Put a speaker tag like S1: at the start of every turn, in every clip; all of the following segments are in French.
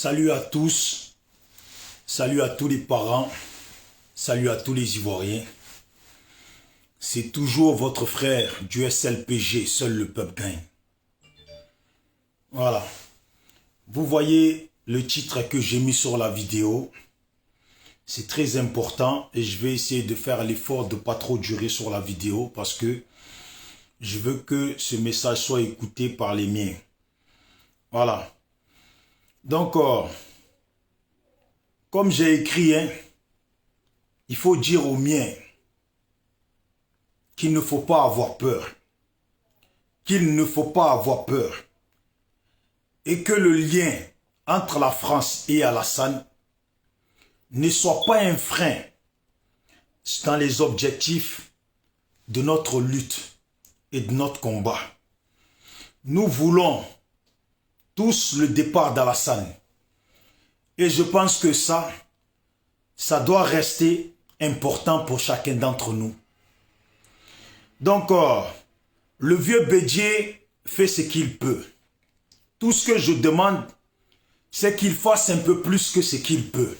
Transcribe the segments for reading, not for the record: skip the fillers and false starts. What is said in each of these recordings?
S1: Salut à tous, salut à tous les parents, salut à tous les Ivoiriens. C'est toujours votre frère du SLPG, seul le peuple gagne. Voilà. Vous voyez le titre que j'ai mis sur la vidéo. C'est très important et je vais essayer de faire l'effort de ne pas trop durer sur la vidéo parce que je veux que ce message soit écouté par les miens. Voilà. Donc, comme j'ai écrit, il faut dire aux miens qu'il ne faut pas avoir peur. Qu'il ne faut pas avoir peur. Et que le lien entre la France et Alassane ne soit pas un frein dans les objectifs de notre lutte et de notre combat. Nous voulons tous le départ d'Alassane. Et je pense que ça doit rester important pour chacun d'entre nous. Donc, le vieux Bédié fait ce qu'il peut. Tout ce que je demande, c'est qu'il fasse un peu plus que ce qu'il peut.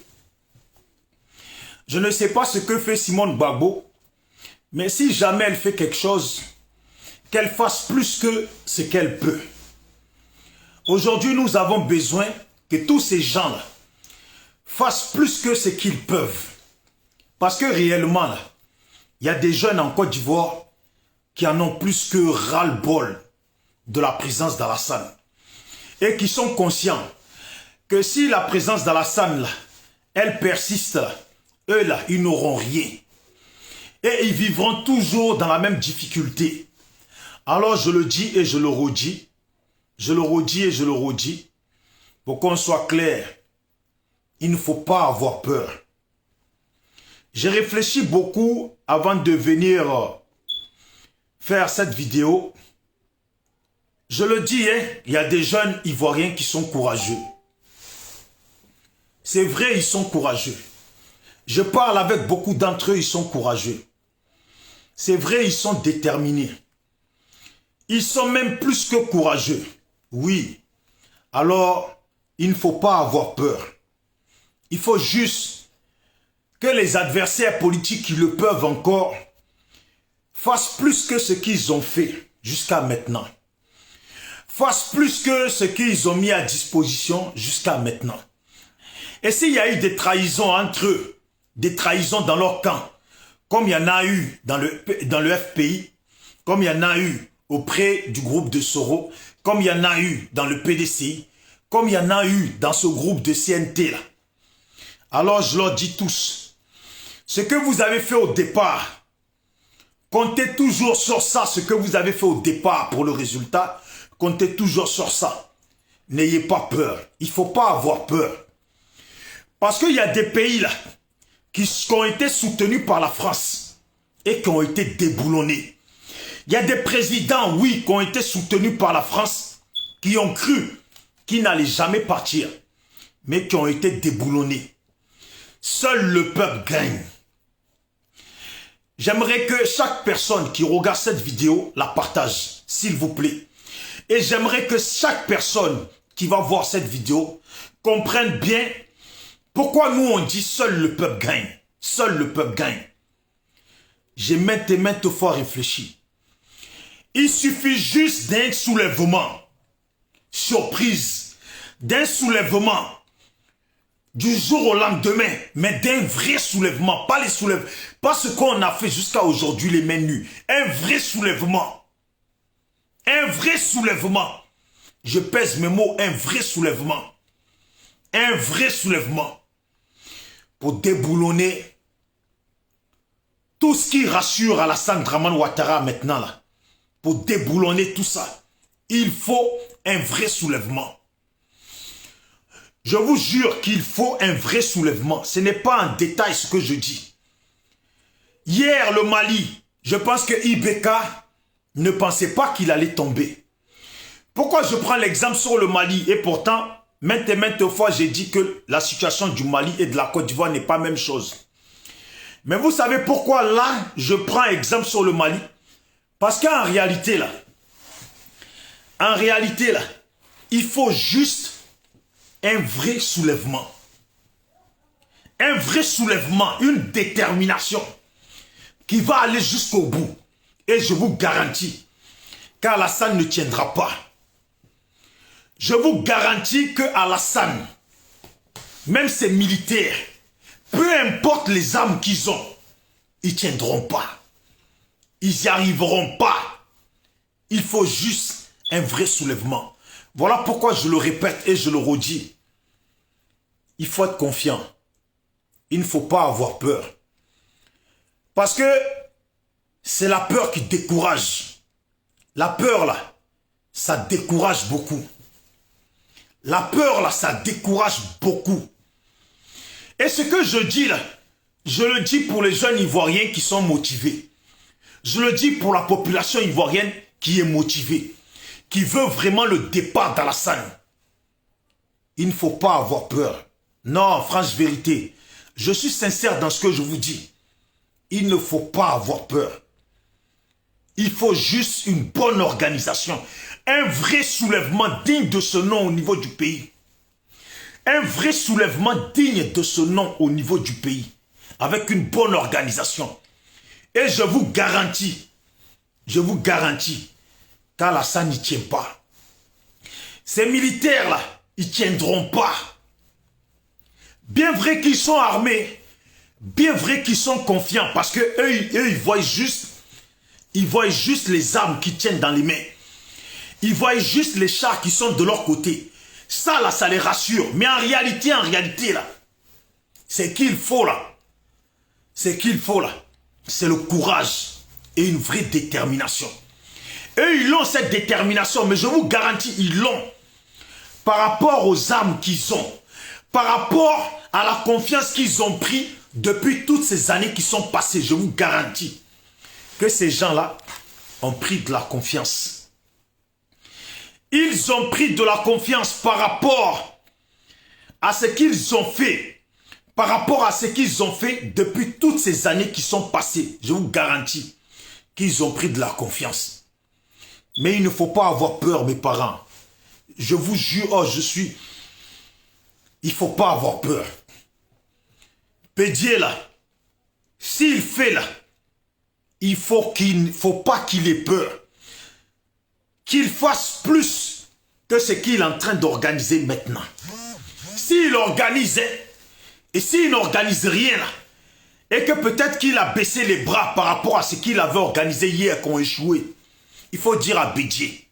S1: Je ne sais pas ce que fait Simone Gbagbo, mais si jamais elle fait quelque chose, qu'elle fasse plus que ce qu'elle peut. Aujourd'hui, nous avons besoin que tous ces gens-là fassent plus que ce qu'ils peuvent. Parce que réellement, il y a des jeunes en Côte d'Ivoire qui en ont plus que ras-le-bol de la présence d'Alassane. Et qui sont conscients que si la présence d'Alassane, elle persiste, eux là, ils n'auront rien. Et ils vivront toujours dans la même difficulté. Alors je le dis et je le redis. Je le redis et je le redis. Pour qu'on soit clair, il ne faut pas avoir peur. J'ai réfléchi beaucoup avant de venir faire cette vidéo. Je le dis, il y a des jeunes Ivoiriens qui sont courageux. C'est vrai, ils sont courageux. Je parle avec beaucoup d'entre eux, ils sont courageux. C'est vrai, ils sont déterminés. Ils sont même plus que courageux. Oui. Alors, il ne faut pas avoir peur. Il faut juste que les adversaires politiques qui le peuvent encore fassent plus que ce qu'ils ont fait jusqu'à maintenant. Fassent plus que ce qu'ils ont mis à disposition jusqu'à maintenant. Et s'il y a eu des trahisons entre eux, des trahisons dans leur camp, comme il y en a eu dans le FPI, comme il y en a eu auprès du groupe de Soro, comme il y en a eu dans le PDCI, comme il y en a eu dans ce groupe de CNT là. Alors je leur dis tous, ce que vous avez fait au départ, comptez toujours sur ça, ce que vous avez fait au départ pour le résultat, comptez toujours sur ça. N'ayez pas peur, il ne faut pas avoir peur. Parce qu'il y a des pays là, qui ont été soutenus par la France et qui ont été déboulonnés. Il y a des présidents, oui, qui ont été soutenus par la France, qui ont cru qu'ils n'allaient jamais partir, mais qui ont été déboulonnés. Seul le peuple gagne. J'aimerais que chaque personne qui regarde cette vidéo la partage, s'il vous plaît. Et j'aimerais que chaque personne qui va voir cette vidéo comprenne bien pourquoi nous on dit seul le peuple gagne. Seul le peuple gagne. J'ai maintes et maintes fois réfléchi. Il suffit juste d'un soulèvement. Surprise. D'un soulèvement. Du jour au lendemain. Mais d'un vrai soulèvement. Pas les soulèvements. Pas ce qu'on a fait jusqu'à aujourd'hui les mains nues. Un vrai soulèvement. Un vrai soulèvement. Je pèse mes mots. Un vrai soulèvement. Un vrai soulèvement. Pour déboulonner tout ce qui rassure Alassane Dramane Ouattara maintenant là. Pour déboulonner tout ça, il faut un vrai soulèvement. Je vous jure qu'il faut un vrai soulèvement. Ce n'est pas en détail ce que je dis. Hier, le Mali, je pense que Ibeka ne pensait pas qu'il allait tomber. Pourquoi je prends l'exemple sur le Mali? Et pourtant, maintes et maintes fois, j'ai dit que la situation du Mali et de la Côte d'Ivoire n'est pas la même chose. Mais vous savez pourquoi là, je prends exemple sur le Mali? Parce qu'en réalité là, il faut juste un vrai soulèvement. Un vrai soulèvement, une détermination qui va aller jusqu'au bout. Et je vous garantis qu'Alassane ne tiendra pas. Je vous garantis qu'Alassane, même ses militaires, peu importe les armes qu'ils ont, ils ne tiendront pas. Ils n'y arriveront pas. Il faut juste un vrai soulèvement. Voilà pourquoi je le répète et je le redis. Il faut être confiant. Il ne faut pas avoir peur. Parce que c'est la peur qui décourage. La peur là, ça décourage beaucoup. La peur là, ça décourage beaucoup. Et ce que je dis là, je le dis pour les jeunes Ivoiriens qui sont motivés. Je le dis pour la population ivoirienne qui est motivée, qui veut vraiment le départ d'Alassane. Il ne faut pas avoir peur. Non, franche vérité. Je suis sincère dans ce que je vous dis. Il ne faut pas avoir peur. Il faut juste une bonne organisation. Un vrai soulèvement digne de ce nom au niveau du pays. Un vrai soulèvement digne de ce nom au niveau du pays. Avec une bonne organisation. Et je vous garantis qu'Alassane n'y tient pas. Ces militaires-là, ils ne tiendront pas. Bien vrai qu'ils sont armés, bien vrai qu'ils sont confiants, parce que eux ils voient juste les armes qui tiennent dans les mains. Ils voient juste les chars qui sont de leur côté. Ça là, ça les rassure. Mais en réalité là, c'est qu'il faut là. C'est le courage et une vraie détermination. Eux, ils ont cette détermination, mais je vous garantis, ils l'ont. Par rapport aux armes qu'ils ont, par rapport à la confiance qu'ils ont pris depuis toutes ces années qui sont passées, je vous garantis que ces gens-là ont pris de la confiance. Ils ont pris de la confiance par rapport à ce qu'ils ont fait. Par rapport à ce qu'ils ont fait depuis toutes ces années qui sont passées, je vous garantis qu'ils ont pris de la confiance. Mais il ne faut pas avoir peur, mes parents. Je vous jure, il ne faut pas avoir peur. Bédier là, s'il fait là, il ne faut pas qu'il ait peur. Qu'il fasse plus que ce qu'il est en train d'organiser maintenant. S'il organisait, et s'il n'organise rien là, et que peut-être qu'il a baissé les bras par rapport à ce qu'il avait organisé hier qu'on échoué, il faut dire à Bédier,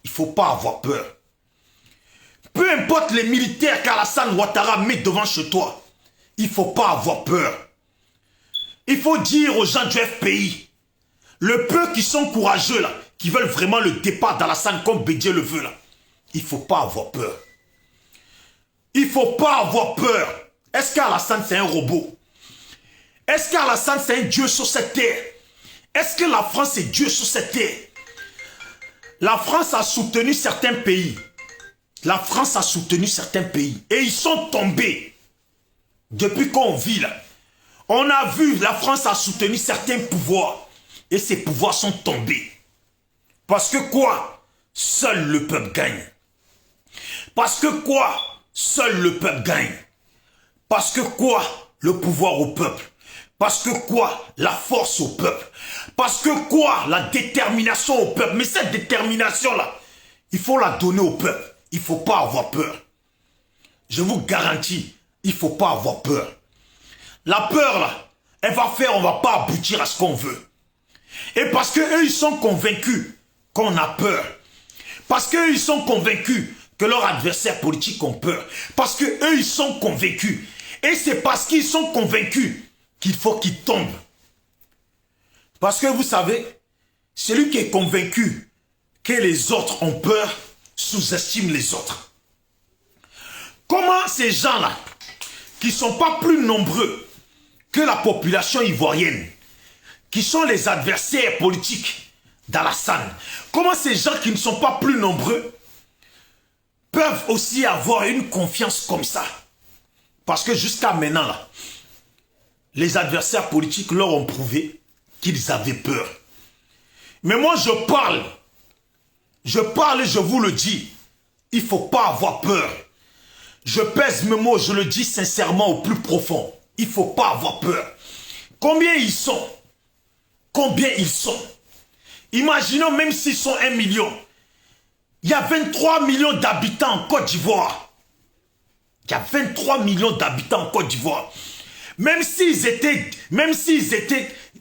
S1: il ne faut pas avoir peur. Peu importe les militaires qu'Alassane Ouattara met devant chez toi, il ne faut pas avoir peur. Il faut dire aux gens du FPI, le peu qui sont courageux là, qui veulent vraiment le départ d'Alassane comme Bédier le veut là, il ne faut pas avoir peur. Il ne faut pas avoir peur. Est-ce qu'Alassane c'est un robot? Est-ce qu'Alassane c'est un dieu sur cette terre? Est-ce que la France est dieu sur cette terre? La France a soutenu certains pays. La France a soutenu certains pays. Et ils sont tombés. Depuis qu'on vit là. On a vu la France a soutenu certains pouvoirs. Et ces pouvoirs sont tombés. Parce que quoi? Seul le peuple gagne. Parce que quoi? Seul le peuple gagne. Parce que quoi? Le pouvoir au peuple. Parce que quoi? La force au peuple. Parce que quoi? La détermination au peuple. Mais cette détermination-là, il faut la donner au peuple. Il ne faut pas avoir peur. Je vous garantis, il ne faut pas avoir peur. La peur, là, elle va faire, on ne va pas aboutir à ce qu'on veut. Et parce qu'eux, ils sont convaincus qu'on a peur. Parce qu'eux, ils sont convaincus que leurs adversaires politiques ont peur. Parce qu'eux, ils sont convaincus. Et c'est parce qu'ils sont convaincus qu'il faut qu'ils tombent. Parce que vous savez, celui qui est convaincu que les autres ont peur, sous-estime les autres. Comment ces gens-là, qui ne sont pas plus nombreux que la population ivoirienne, qui sont les adversaires politiques d'Alassane, comment ces gens qui ne sont pas plus nombreux peuvent aussi avoir une confiance comme ça? Parce que jusqu'à maintenant, là, les adversaires politiques leur ont prouvé qu'ils avaient peur. Mais moi, je parle et je vous le dis, il ne faut pas avoir peur. Je pèse mes mots, je le dis sincèrement au plus profond. Il ne faut pas avoir peur. Combien ils sont? Combien ils sont? Imaginons même s'ils sont 1 million. Il y a 23 millions d'habitants en Côte d'Ivoire. Il y a 23 millions d'habitants en Côte d'Ivoire. Même s'ils étaient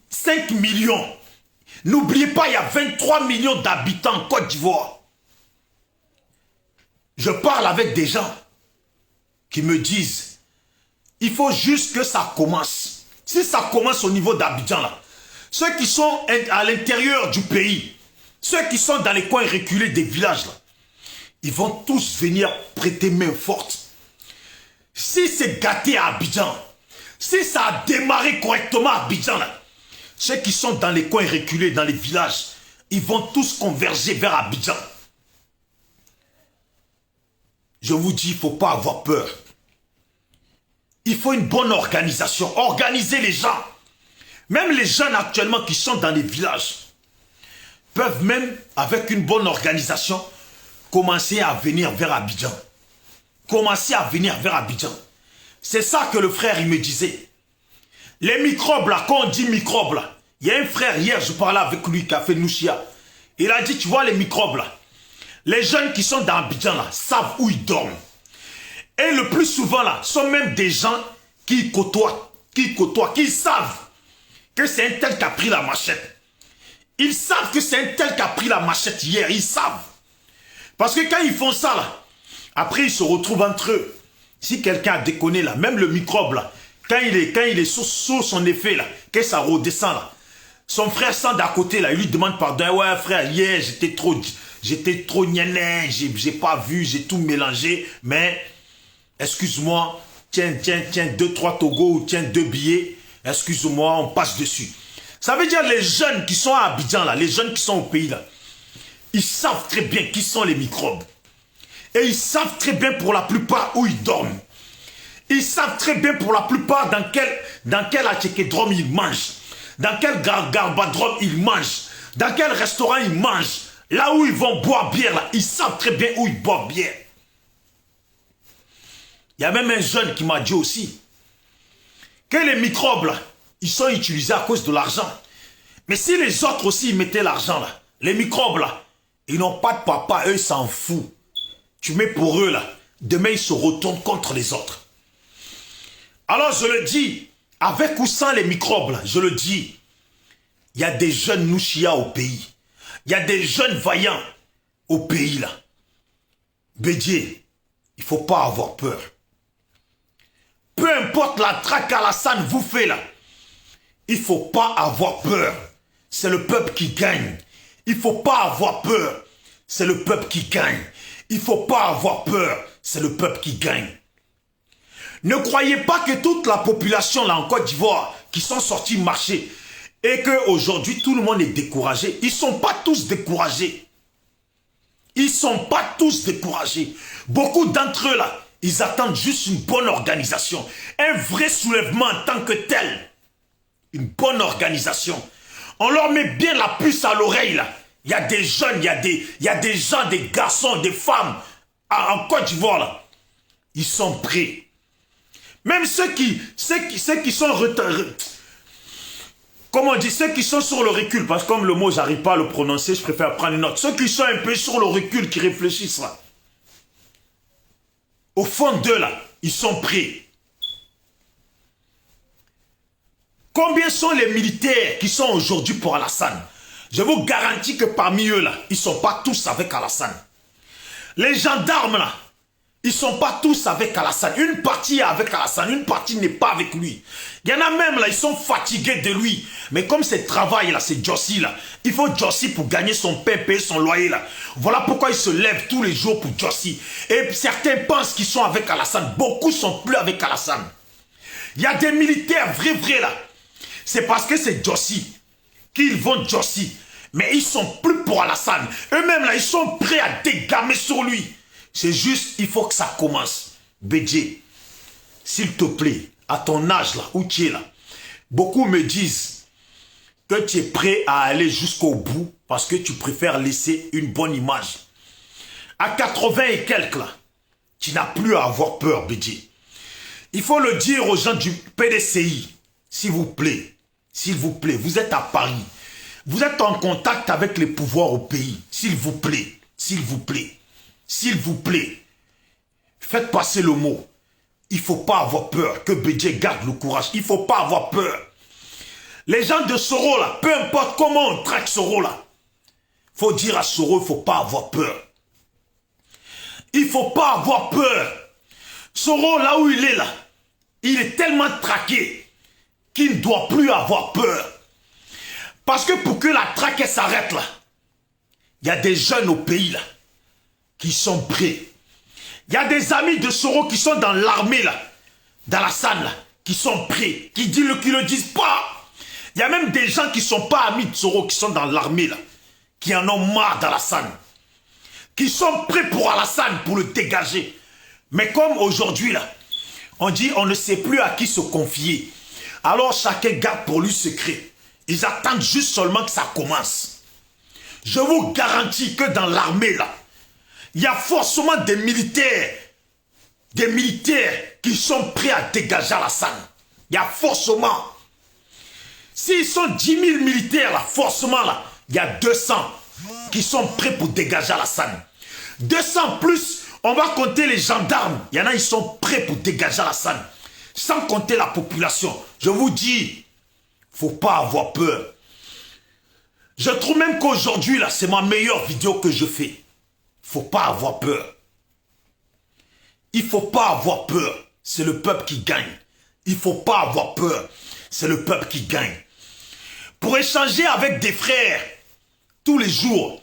S1: 5 millions, n'oubliez pas, il y a 23 millions d'habitants en Côte d'Ivoire. Je parle avec des gens qui me disent, il faut juste que ça commence. Si ça commence au niveau d'Abidjan, là, ceux qui sont à l'intérieur du pays, ceux qui sont dans les coins reculés des villages, là, ils vont tous venir prêter main forte. Si c'est gâté à Abidjan, si ça a démarré correctement à Abidjan, là, ceux qui sont dans les coins reculés, dans les villages, ils vont tous converger vers Abidjan. Je vous dis, il ne faut pas avoir peur. Il faut une bonne organisation. Organiser les gens. Même les jeunes actuellement qui sont dans les villages peuvent même, avec une bonne organisation, commencer à venir vers Abidjan. Commencer à venir vers Abidjan. C'est ça que le frère, il me disait. Les microbes là, quand on dit microbes là, il y a un frère hier, je parlais avec lui qui a fait Nouchia. Il a dit, tu vois les microbes là, les jeunes qui sont dans Abidjan là, savent où ils dorment. Et le plus souvent là, sont même des gens qui côtoient, qui savent que c'est un tel qui a pris la machette. Ils savent que c'est un tel qui a pris la machette hier, ils savent. Parce que quand ils font ça là, après ils se retrouvent entre eux. Si quelqu'un a déconné là, même le microbe là, quand il est sous son effet là, que ça redescend là, son frère sent d'à côté là, il lui demande pardon. Ouais frère, hier j'étais trop gnané, j'ai pas vu, j'ai tout mélangé, mais excuse-moi, tiens, 2-3 Togo, tiens 2 billets, excuse-moi, on passe dessus. Ça veut dire les jeunes qui sont à Abidjan là, les jeunes qui sont au pays là, ils savent très bien qui sont les microbes. Et ils savent très bien pour la plupart où ils dorment. Ils savent très bien pour la plupart dans quel atchékédrome ils mangent. Dans quel garbadrome ils mangent. Dans quel restaurant ils mangent. Là où ils vont boire bière, là, ils savent très bien où ils boivent bière. Il y a même un jeune qui m'a dit aussi que les microbes, là, ils sont utilisés à cause de l'argent. Mais si les autres aussi ils mettaient l'argent, là, les microbes, là, ils n'ont pas de papa, eux, ils s'en foutent. Tu mets pour eux, là, demain, ils se retournent contre les autres. Alors, je le dis, avec ou sans les microbes, là, je le dis, il y a des jeunes Nouchia au pays. Il y a des jeunes vaillants au pays, là. Bédier, il ne faut pas avoir peur. Peu importe la traque Alassane vous fait, là, il ne faut pas avoir peur. C'est le peuple qui gagne. Il ne faut pas avoir peur. C'est le peuple qui gagne. Il ne faut pas avoir peur. C'est le peuple qui gagne. Ne croyez pas que toute la population là en Côte d'Ivoire qui sont sortis marcher et qu'aujourd'hui tout le monde est découragé. Ils ne sont pas tous découragés. Ils ne sont pas tous découragés. Beaucoup d'entre eux là, ils attendent juste une bonne organisation. Un vrai soulèvement en tant que tel. Une bonne organisation. On leur met bien la puce à l'oreille là. Il y a des jeunes, il y a des gens, des garçons, des femmes en Côte d'Ivoire là. Ils sont prêts. Même ceux qui sont comment on dit, ceux qui sont sur le recul, parce que comme le mot j'arrive pas à le prononcer, je préfère prendre une autre. Ceux qui sont un peu sur le recul, qui réfléchissent là. Au fond d'eux là, ils sont prêts. Combien sont les militaires qui sont aujourd'hui pour Alassane? Je vous garantis que parmi eux là, ils ne sont pas tous avec Alassane. Les gendarmes là, ils ne sont pas tous avec Alassane. Une partie est avec Alassane, une partie n'est pas avec lui. Il y en a même là, ils sont fatigués de lui. Mais comme c'est travail là, c'est Jossi là. Il faut Jossi pour gagner son pain, payer son loyer là. Voilà pourquoi ils se lèvent tous les jours pour Jossi. Et certains pensent qu'ils sont avec Alassane. Beaucoup ne sont plus avec Alassane. Il y a des militaires vrais là. C'est parce que c'est Jossi qu'ils vont Jossi. Mais ils sont plus pour Alassane. Eux-mêmes là, ils sont prêts à dégamer sur lui. C'est juste, il faut que ça commence. Bédier, s'il te plaît, à ton âge là, où tu es là, beaucoup me disent que tu es prêt à aller jusqu'au bout parce que tu préfères laisser une bonne image. À 80 et quelques là, Tu n'as plus à avoir peur, Bédié. Il faut le dire aux gens du PDCI. S'il vous plaît, vous êtes à Paris. Vous êtes en contact avec les pouvoirs au pays. S'il vous plaît, faites passer le mot. Il ne faut pas avoir peur. Que Bédié garde le courage. Il ne faut pas avoir peur. Les gens de Soro, là, peu importe comment on traque Soro, là, il faut dire à Soro, il ne faut pas avoir peur. Il ne faut pas avoir peur. Soro, là où il est, là, il est tellement traqué qu'il ne doit plus avoir peur. Parce que pour que la traque s'arrête, là, il y a des jeunes au pays, là, qui sont prêts. Il y a des amis de Soro qui sont dans l'armée, là, dans la salle, là, qui sont prêts, qui le disent pas. Il y a même des gens qui ne sont pas amis de Soro, qui sont dans l'armée, là, qui en ont marre d'Alassane, qui sont prêts pour Alassane, pour le dégager. Mais comme aujourd'hui, là, on dit on ne sait plus à qui se confier. Alors chacun garde pour lui secret. Ils attendent juste seulement que ça commence. Je vous garantis que dans l'armée, là, il y a forcément des militaires qui sont prêts à dégager Alassane. Il y a forcément. S'ils sont 10 000 militaires, là, forcément, là, il y a 200 qui sont prêts pour dégager Alassane. 200 plus, on va compter les gendarmes. Il y en a, ils sont prêts pour dégager Alassane. Sans compter la population. Je vous dis, il ne faut pas avoir peur. Je trouve même qu'aujourd'hui, là, c'est ma meilleure vidéo que je fais. Il ne faut pas avoir peur. Il ne faut pas avoir peur. C'est le peuple qui gagne. Il ne faut pas avoir peur. C'est le peuple qui gagne. Pour échanger avec des frères tous les jours,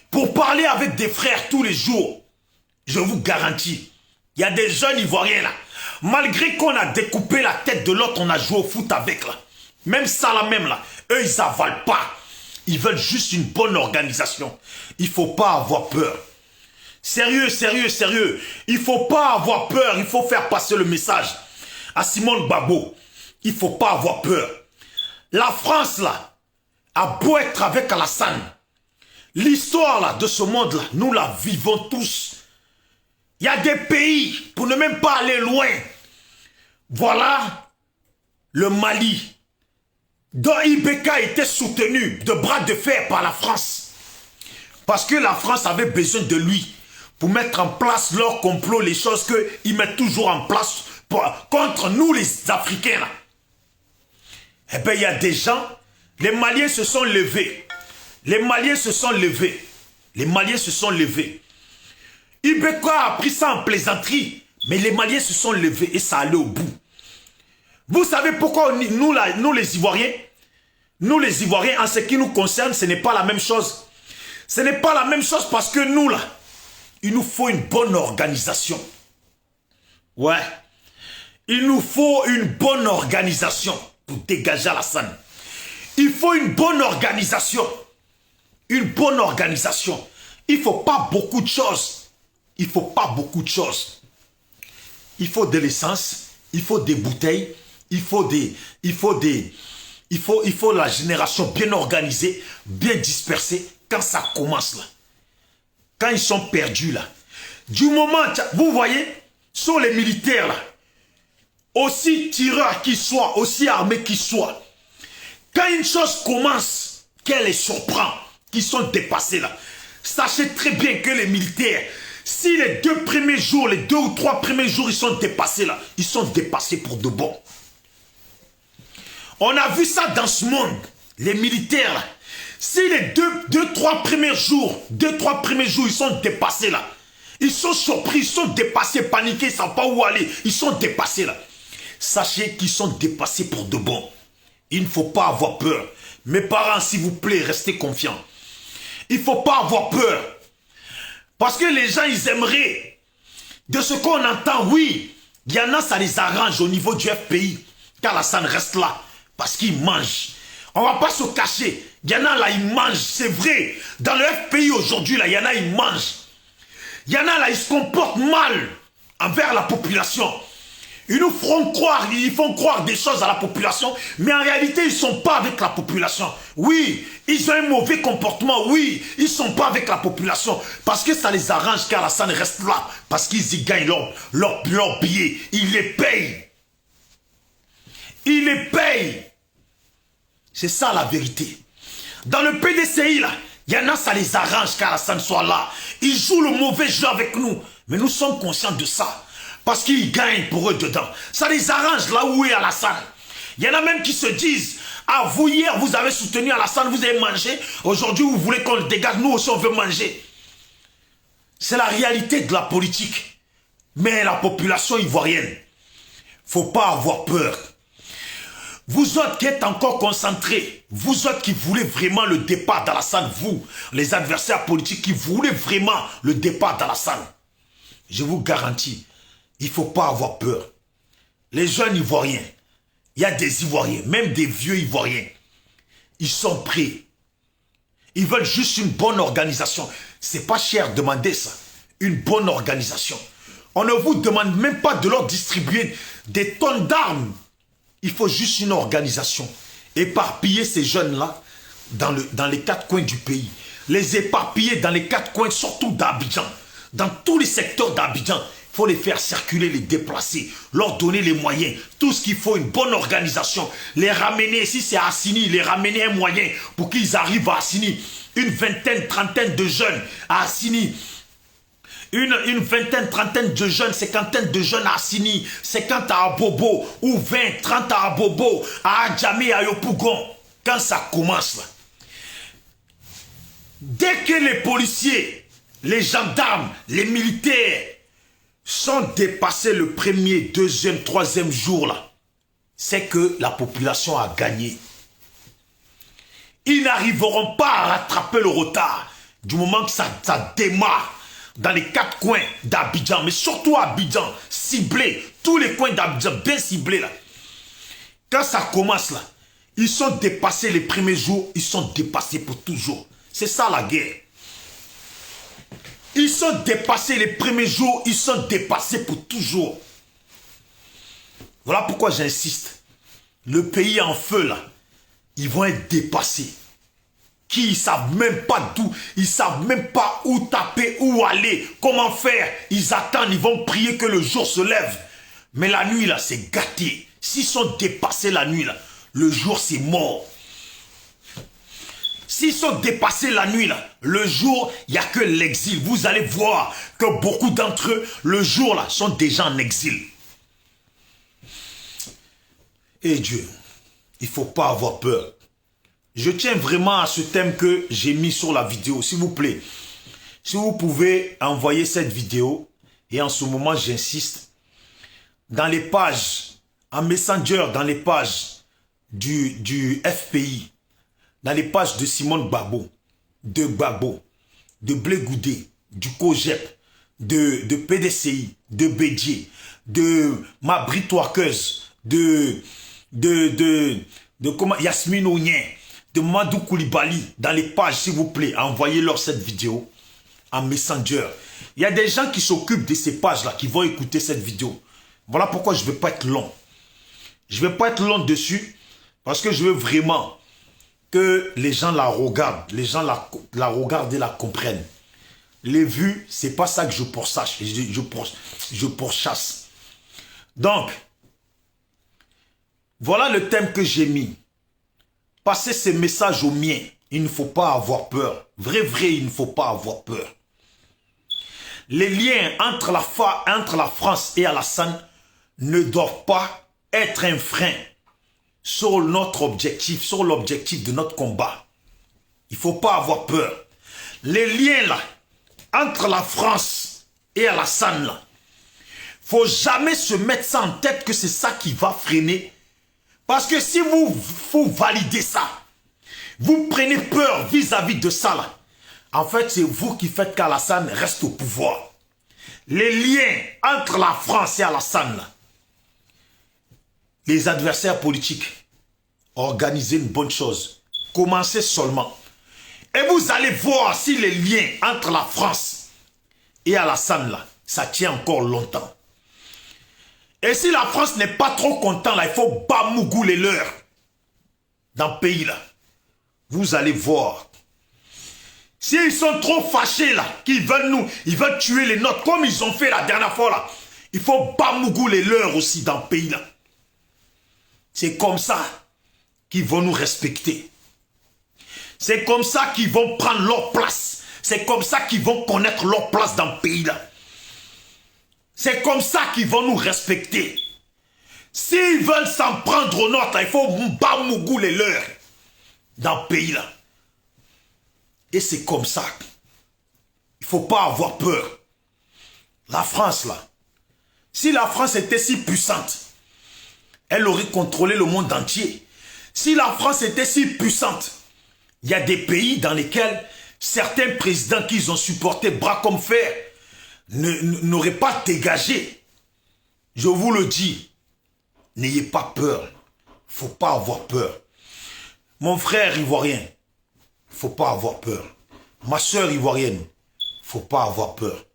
S1: pour parler avec des frères tous les jours, je vous garantis, il y a des jeunes Ivoiriens là, malgré qu'on a découpé la tête de l'autre, on a joué au foot avec là, même ça là même là, eux ils n'avalent pas, ils veulent juste une bonne organisation. Il ne faut pas avoir peur. Sérieux, il ne faut pas avoir peur, il faut faire passer le message à Simone Gbagbo. Il ne faut pas avoir peur. La France, là, a beau être avec Alassane. L'histoire, là, de ce monde-là, nous la vivons tous. Il y a des pays, pour ne même pas aller loin. Voilà le Mali, dont Ibeka était soutenu de bras de fer par la France. Parce que la France avait besoin de lui pour mettre en place leur complot, les choses qu'ils mettent toujours en place contre nous, les Africains, là. Eh bien, il y a des gens, les Maliens se sont levés. Ibeka a pris ça en plaisanterie, mais les Maliens se sont levés et ça allait au bout. Vous savez pourquoi nous les Ivoiriens, en ce qui nous concerne, ce n'est pas la même chose. Ce n'est pas la même chose parce que nous, là, il nous faut une bonne organisation. Ouais. Il nous faut une bonne organisation pour dégager Alassane. Il faut une bonne organisation. Une bonne organisation. Il ne faut pas beaucoup de choses. Il faut de l'essence, il faut des bouteilles, il faut la génération bien organisée, bien dispersée. Quand ça commence là, quand ils sont perdus là, du moment, vous voyez, sont les militaires là, aussi tireurs qu'ils soient, aussi armés qu'ils soient, quand une chose commence, qu'elle les surprend, qu'ils sont dépassés là, sachez très bien que les militaires, si les 2 premiers jours, les 2 ou 3 premiers jours, ils sont dépassés là, ils sont dépassés pour de bon. On a vu ça dans ce monde, les militaires là, si les 2-3 premiers jours, ils sont dépassés là, ils sont surpris, ils sont dépassés, paniqués, ils ne savent pas où aller, ils sont dépassés là. Sachez qu'ils sont dépassés pour de bon. Il ne faut pas avoir peur. Mes parents, s'il vous plaît, restez confiants. Il ne faut pas avoir peur. Parce que les gens, ils aimeraient. De ce qu'on entend, oui, il y en a, ça les arrange au niveau du FPI. Qu'Alassane reste là. Parce qu'il mange. On ne va pas se cacher. Il y en a là, ils mangent. C'est vrai. Dans le FPI aujourd'hui, là, il y en a, ils mangent. Il y en a là, ils se comportent mal envers la population. Ils nous font croire, ils font croire des choses à la population, mais en réalité, ils ne sont pas avec la population. Oui, ils ont un mauvais comportement, oui, ils ne sont pas avec la population, parce que ça les arrange qu'Alassane reste là, parce qu'ils y gagnent leur billet, ils les payent. Ils les payent. C'est ça la vérité. Dans le PDCI, là, il y en a, ça les arrange qu'Alassane soit là. Ils jouent le mauvais jeu avec nous, mais nous sommes conscients de ça. Parce qu'ils gagnent pour eux dedans. Ça les arrange là où est Alassane. Il y en a même qui se disent, ah vous hier vous avez soutenu Alassane, vous avez mangé. Aujourd'hui vous voulez qu'on le dégage, nous aussi on veut manger. C'est la réalité de la politique. Mais la population ivoirienne, faut pas avoir peur. Vous autres qui êtes encore concentrés, vous autres qui voulez vraiment le départ d'Alassane, vous, les adversaires politiques qui voulaient vraiment le départ d'Alassane, je vous garantis, il ne faut pas avoir peur. Les jeunes Ivoiriens, il y a des Ivoiriens, même des vieux Ivoiriens, ils sont prêts. Ils veulent juste une bonne organisation. C'est pas cher demander ça. Une bonne organisation. On ne vous demande même pas de leur distribuer des tonnes d'armes. Il faut juste une organisation. Éparpiller ces jeunes-là dans les 4 coins du pays. Les éparpiller dans les 4 coins, surtout d'Abidjan. Dans tous les secteurs d'Abidjan. Il faut les faire circuler, les déplacer, leur donner les moyens, tout ce qu'il faut, une bonne organisation, les ramener, si c'est à Assini, les ramener un moyen pour qu'ils arrivent à Assini, une vingtaine, trentaine de jeunes à Assini, une vingtaine, trentaine de jeunes, cinquantaine de jeunes à Assini, 50 à Abobo, ou 20, 30 à Abobo, à Adjamé, à Yopougon, quand ça commence là. Dès que les policiers, les gendarmes, les militaires, sont dépassés le premier, deuxième, troisième jour là, c'est que la population a gagné. Ils n'arriveront pas à rattraper le retard du moment que ça démarre dans les 4 coins d'Abidjan, mais surtout à Abidjan, ciblé, tous les coins d'Abidjan bien ciblés là. Quand ça commence là, ils sont dépassés les premiers jours, ils sont dépassés pour toujours. C'est ça la guerre. Ils sont dépassés les premiers jours, ils sont dépassés pour toujours. Voilà pourquoi j'insiste. Le pays en feu là, ils vont être dépassés. Qui ils savent même pas d'où, ils savent même pas où taper, où aller, comment faire. Ils attendent, ils vont prier que le jour se lève. Mais la nuit là, c'est gâté. S'ils sont dépassés la nuit là, le jour c'est mort. S'ils sont dépassés la nuit, là, le jour, il n'y a que l'exil. Vous allez voir que beaucoup d'entre eux, le jour, là, sont déjà en exil. Et Dieu, il ne faut pas avoir peur. Je tiens vraiment à ce thème que j'ai mis sur la vidéo. S'il vous plaît, si vous pouvez envoyer cette vidéo, et en ce moment, j'insiste, dans les pages, en Messenger, dans les pages du FPI, dans les pages de Simone Gbagbo, de Blé Goudé, du COGEP, de PDCI, de Bédier, de Mabri Touakeuse, de Yasmine Ounien, de Madou Koulibaly, dans les pages, s'il vous plaît, envoyez-leur cette vidéo en Messenger. Il y a des gens qui s'occupent de ces pages-là, qui vont écouter cette vidéo. Voilà pourquoi je ne vais pas être long. Je ne vais pas être long dessus, parce que je veux vraiment que les gens la regardent, les gens la regardent et la comprennent. Les vues, c'est pas ça que je pourchasse. Je pourchasse. Donc, voilà le thème que j'ai mis. Passez ces messages aux miens. Il ne faut pas avoir peur. Vrai, il ne faut pas avoir peur. Les liens entre la France et Alassane ne doivent pas être un frein sur notre objectif, sur l'objectif de notre combat. Il ne faut pas avoir peur. Les liens là, entre la France et Alassane là, il ne faut jamais se mettre ça en tête que c'est ça qui va freiner. Parce que si vous validez ça, vous prenez peur vis-à-vis de ça là, en fait c'est vous qui faites qu'Alassane reste au pouvoir. Les liens entre la France et Alassane là, les adversaires politiques, organisez une bonne chose. Commencez seulement. Et vous allez voir si les liens entre la France et Alassane, là, ça tient encore longtemps. Et si la France n'est pas trop content, là, il faut bamougou les leurs. Dans le pays, là. Vous allez voir. S'ils sont trop fâchés, là, qu'ils veulent ils veulent tuer les nôtres, comme ils ont fait la dernière fois, là. Il faut bamougou les leurs aussi dans le pays, là. C'est comme ça qu'ils vont nous respecter. C'est comme ça qu'ils vont prendre leur place. C'est comme ça qu'ils vont connaître leur place dans le pays, là. C'est comme ça qu'ils vont nous respecter. S'ils veulent s'en prendre aux nôtres, il faut bamougou les leurs dans le pays, là. Et c'est comme ça. Il ne faut pas avoir peur. La France, là, si la France était si puissante, elle aurait contrôlé le monde entier. Si la France était si puissante, il y a des pays dans lesquels certains présidents qu'ils ont supportés bras comme fer n'auraient pas dégagé. Je vous le dis, n'ayez pas peur. Il ne faut pas avoir peur. Mon frère ivoirien, il ne faut pas avoir peur. Ma soeur ivoirienne, il ne faut pas avoir peur.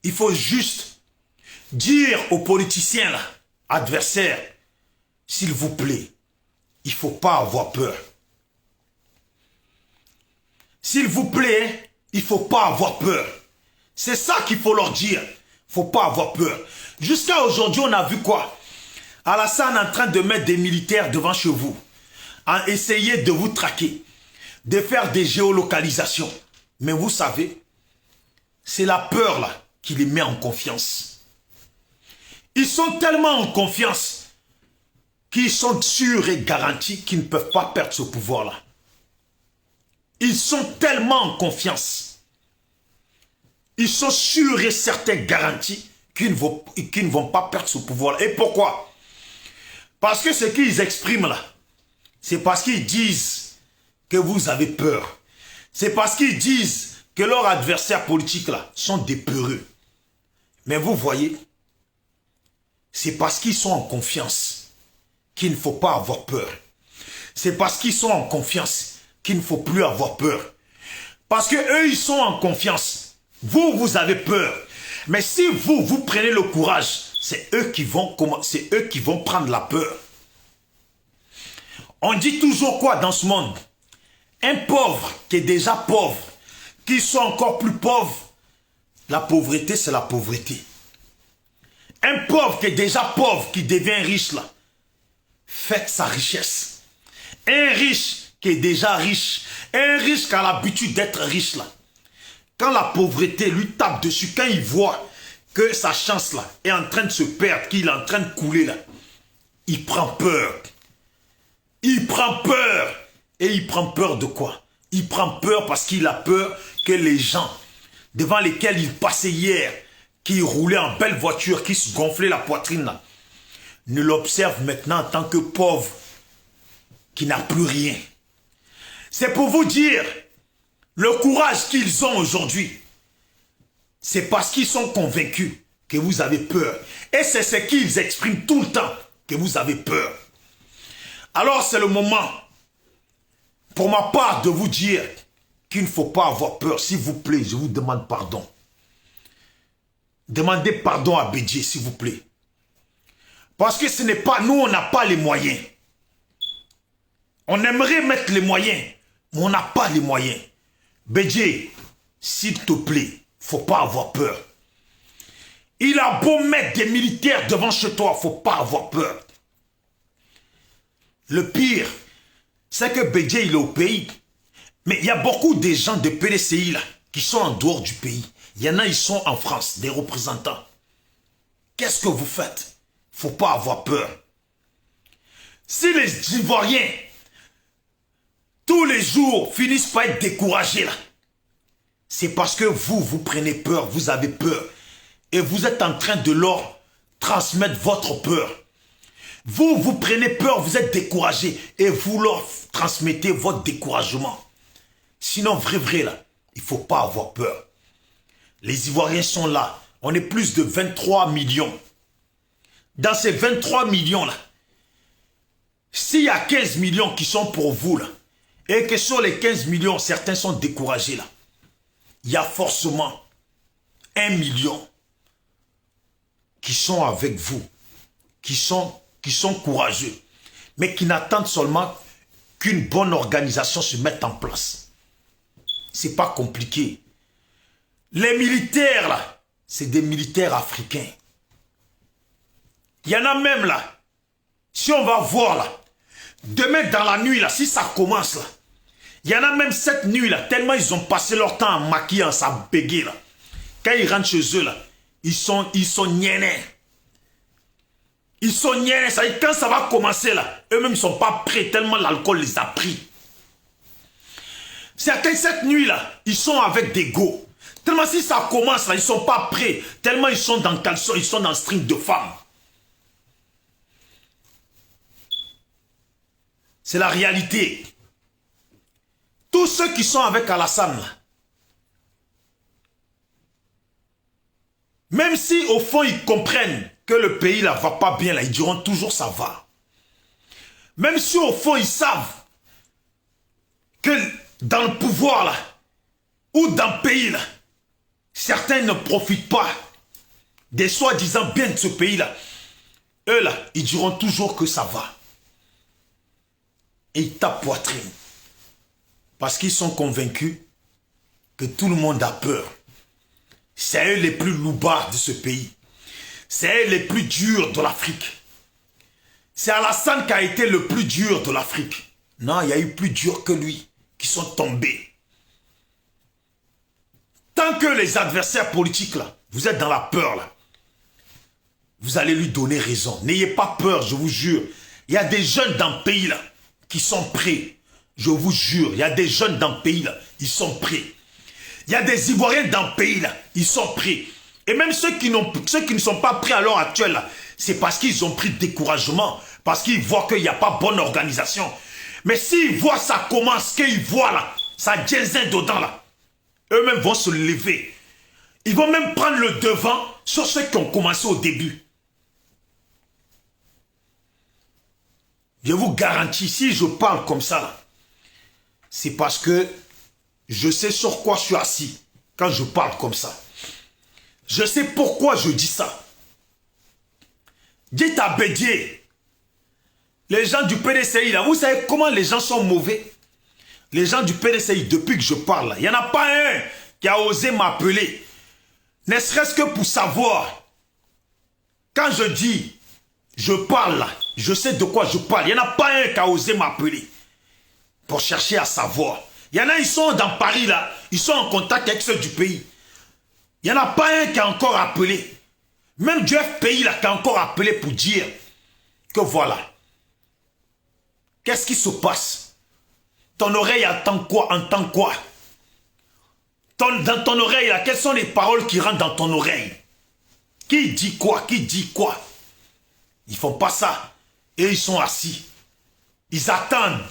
S1: Il faut juste dire aux politiciens, là, adversaires, s'il vous plaît, il ne faut pas avoir peur. S'il vous plaît, il ne faut pas avoir peur. C'est ça qu'il faut leur dire. Il ne faut pas avoir peur. Jusqu'à aujourd'hui, on a vu quoi? Alassane en train de mettre des militaires devant chez vous, à essayer de vous traquer, de faire des géolocalisations. Mais vous savez, c'est la peur là qui les met en confiance. Ils sont tellement en confiance qu'ils sont sûrs et garantis qu'ils ne peuvent pas perdre ce pouvoir-là. Ils sont tellement en confiance. Ils sont sûrs et certains garantis qu'ils ne vont pas perdre ce pouvoir-là. Et pourquoi? Parce que ce qu'ils expriment là, c'est parce qu'ils disent que vous avez peur. C'est parce qu'ils disent que leurs adversaires politiques là sont des peureux. Mais vous voyez, c'est parce qu'ils sont en confiance qu'il ne faut pas avoir peur. C'est parce qu'ils sont en confiance qu'il ne faut plus avoir peur. Parce que eux, ils sont en confiance. Vous, vous avez peur. Mais si vous prenez le courage, c'est eux qui vont prendre la peur. On dit toujours quoi dans ce monde? Un pauvre qui est déjà pauvre, qui soit encore plus pauvre, la pauvreté, c'est la pauvreté. Un pauvre qui est déjà pauvre, qui devient riche, là, faites sa richesse. Un riche qui est déjà riche, un riche qui a l'habitude d'être riche, là, quand la pauvreté lui tape dessus, quand il voit que sa chance, là, est en train de se perdre, qu'il est en train de couler, là, il prend peur. Il prend peur. Et il prend peur de quoi? Il prend peur parce qu'il a peur que les gens devant lesquels il passait hier, qui roulaient en belle voiture, qui se gonflaient la poitrine, là, ne l'observent maintenant en tant que pauvre, qui n'a plus rien. C'est pour vous dire, le courage qu'ils ont aujourd'hui, c'est parce qu'ils sont convaincus que vous avez peur. Et c'est ce qu'ils expriment tout le temps, que vous avez peur. Alors c'est le moment, pour ma part, de vous dire qu'il ne faut pas avoir peur. S'il vous plaît, je vous demande pardon. Demandez pardon à Bédié, s'il vous plaît. Parce que ce n'est pas, nous, on n'a pas les moyens. On aimerait mettre les moyens, mais on n'a pas les moyens. Bédié, s'il te plaît, il ne faut pas avoir peur. Il a beau mettre des militaires devant chez toi, il ne faut pas avoir peur. Le pire, c'est que Bédié, il est au pays. Mais il y a beaucoup de gens de PDCI là, qui sont en dehors du pays. Il y en a, ils sont en France, des représentants. Qu'est-ce que vous faites? Il ne faut pas avoir peur. Si les Ivoiriens, tous les jours, finissent par être découragés là, c'est parce que vous prenez peur, vous avez peur. Et vous êtes en train de leur transmettre votre peur. Vous prenez peur, vous êtes découragé et vous leur transmettez votre découragement. Sinon, vrai, là, il ne faut pas avoir peur. Les Ivoiriens sont là. On est plus de 23 millions. Dans ces 23 millions-là, s'il y a 15 millions qui sont pour vous, là, et que sur les 15 millions, certains sont découragés, là, il y a forcément 1 million qui sont avec vous. qui sont courageux, mais qui n'attendent seulement qu'une bonne organisation se mette en place. C'est pas compliqué. Les militaires, là, c'est des militaires africains. Il y en a même, là, si on va voir, là, demain dans la nuit, là, si ça commence, là, il y en a même cette nuit, là, tellement ils ont passé leur temps à maquiller, à s'abéguer, là. Quand ils rentrent chez eux, là, ils sont niennés. Ils sont niennés, ça dit, quand ça va commencer, là, eux-mêmes ne sont pas prêts, tellement l'alcool les a pris. Certains, cette nuit-là, ils sont avec des go. Tellement si ça commence, là, ils ne sont pas prêts, tellement ils sont dans caleçon, ils sont dans string de femme. C'est la réalité. Tous ceux qui sont avec Alassane, là, même si au fond ils comprennent que le pays ne va pas bien, là, ils diront toujours ça va. Même si au fond ils savent que dans le pouvoir là, ou dans le pays là, certains ne profitent pas des soi-disant biens de ce pays là, eux là, ils diront toujours que ça va. Et ils tapent poitrine. Parce qu'ils sont convaincus que tout le monde a peur. C'est eux les plus loubards de ce pays. C'est eux les plus durs de l'Afrique. C'est Alassane qui a été le plus dur de l'Afrique. Non, il y a eu plus dur que lui qui sont tombés. Tant que les adversaires politiques là, vous êtes dans la peur là, vous allez lui donner raison. N'ayez pas peur, je vous jure. Il y a des jeunes dans le pays là qui sont prêts. Je vous jure, il y a des jeunes dans le pays là, ils sont prêts. Il y a des Ivoiriens dans le pays là, ils sont prêts. Et même ceux qui ne sont pas prêts à l'heure actuelle là, c'est parce qu'ils ont pris découragement, parce qu'ils voient qu'il n'y a pas bonne organisation. Mais s'ils voient ça commence, qu'ils voient là, ça ginzin dedans là, eux-mêmes vont se lever. Ils vont même prendre le devant sur ceux qui ont commencé au début. Je vous garantis, si je parle comme ça là, c'est parce que je sais sur quoi je suis assis quand je parle comme ça. Je sais pourquoi je dis ça. Dites à Bédié, les gens du PDCI, là, vous savez comment les gens sont mauvais? Les gens du PDCI, depuis que je parle, là, il n'y en a pas un qui a osé m'appeler. Ne serait-ce que pour savoir. Quand je dis, je parle là, je sais de quoi je parle. Il n'y en a pas un qui a osé m'appeler. Pour chercher à savoir. Il y en a, ils sont dans Paris là, ils sont en contact avec ceux du pays. Il n'y en a pas un qui a encore appelé. Même du FPI là qui a encore appelé pour dire que voilà. Qu'est-ce qui se passe? Ton oreille entend quoi? Entend quoi? Dans ton oreille là, quelles sont les paroles qui rentrent dans ton oreille? Qui dit quoi? Qui dit quoi? Ils font pas ça. Et ils sont assis. Ils attendent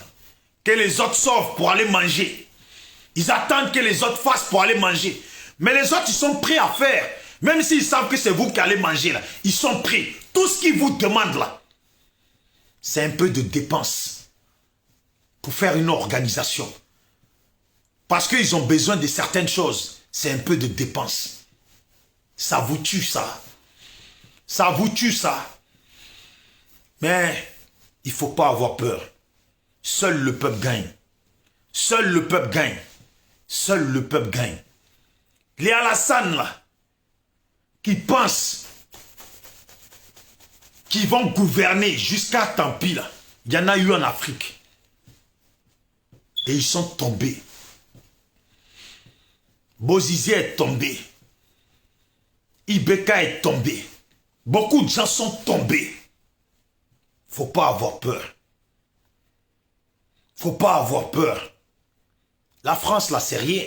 S1: que les autres sortent pour aller manger. Ils attendent que les autres fassent pour aller manger. Mais les autres, ils sont prêts à faire. Même s'ils savent que c'est vous qui allez manger là. Ils sont prêts. Tout ce qu'ils vous demandent là, c'est un peu de dépenses pour faire une organisation. Parce qu'ils ont besoin de certaines choses. C'est un peu de dépenses. Ça vous tue ça. Ça vous tue ça. Mais il ne faut pas avoir peur. Seul le peuple gagne. Seul le peuple gagne. Seul le peuple gagne. Les Alassane là, qui pensent qu'ils vont gouverner jusqu'à Tampi là, il y en a eu en Afrique. Et ils sont tombés. Bozizé est tombé. Ibeka est tombé. Beaucoup de gens sont tombés. Faut pas avoir peur. Faut pas avoir peur. La France, là, c'est rien.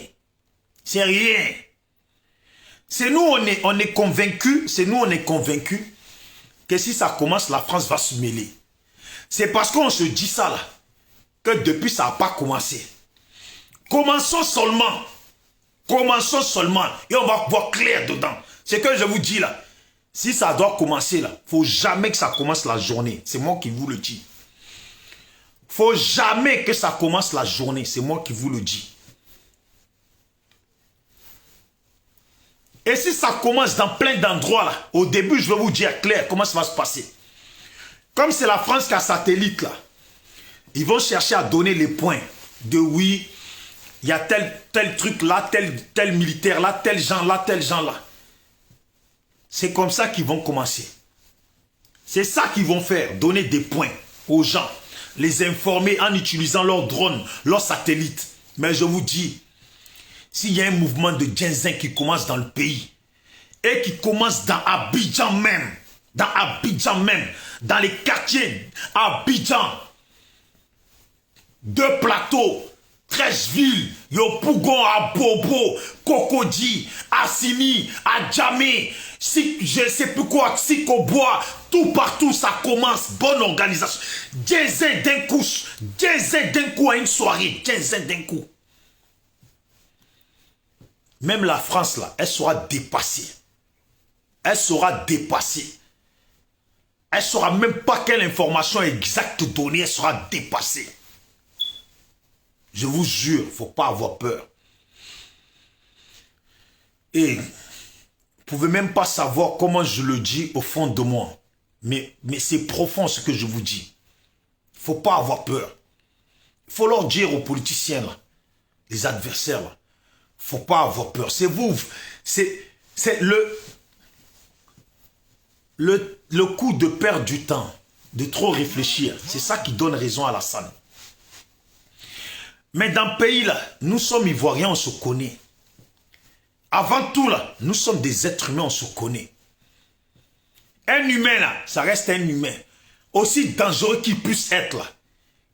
S1: C'est rien. C'est nous, on est convaincus, c'est nous, on est convaincus que si ça commence, la France va se mêler. C'est parce qu'on se dit ça, là, que depuis, ça n'a pas commencé. Commençons seulement. Commençons seulement. Et on va voir clair dedans. C'est que je vous dis, là, si ça doit commencer, là, il ne faut jamais que ça commence la journée. C'est moi qui vous le dis. Faut jamais que ça commence la journée. C'est moi qui vous le dis. Et si ça commence dans plein d'endroits là, au début je vais vous dire clair comment ça va se passer. Comme c'est la France qui a satellite là, ils vont chercher à donner les points de oui, il y a tel truc là, tel militaire là, tel gens là, tel gens là. C'est comme ça qu'ils vont commencer. C'est ça qu'ils vont faire, donner des points aux gens, les informer en utilisant leurs drones, leurs satellites. Mais je vous dis, s'il y a un mouvement de ginseng qui commence dans le pays, et qui commence dans Abidjan même, dans les quartiers Abidjan, deux plateaux, 13 villes, Yopougon, Abobo, Kokodi, Assini, Adjamé, je ne sais plus quoi, Sikobois, tout partout ça commence, bonne organisation. Ginseng d'un coup à une soirée, ginseng d'un coup. Même la France là, elle sera dépassée. Elle sera dépassée. Elle ne saura même pas quelle information exacte donner, elle sera dépassée. Je vous jure, il ne faut pas avoir peur. Et vous ne pouvez même pas savoir comment je le dis au fond de moi. Mais c'est profond ce que je vous dis. Il ne faut pas avoir peur. Il faut leur dire aux politiciens, là, les adversaires, il ne faut pas avoir peur. C'est vous, c'est le coup de perdre du temps, de trop réfléchir. C'est ça qui donne raison à Alassane. Mais dans le pays, là, nous sommes Ivoiriens, on se connaît. Avant tout, là, nous sommes des êtres humains, on se connaît. Un humain, là, ça reste un humain. Aussi dangereux qu'il puisse être, là.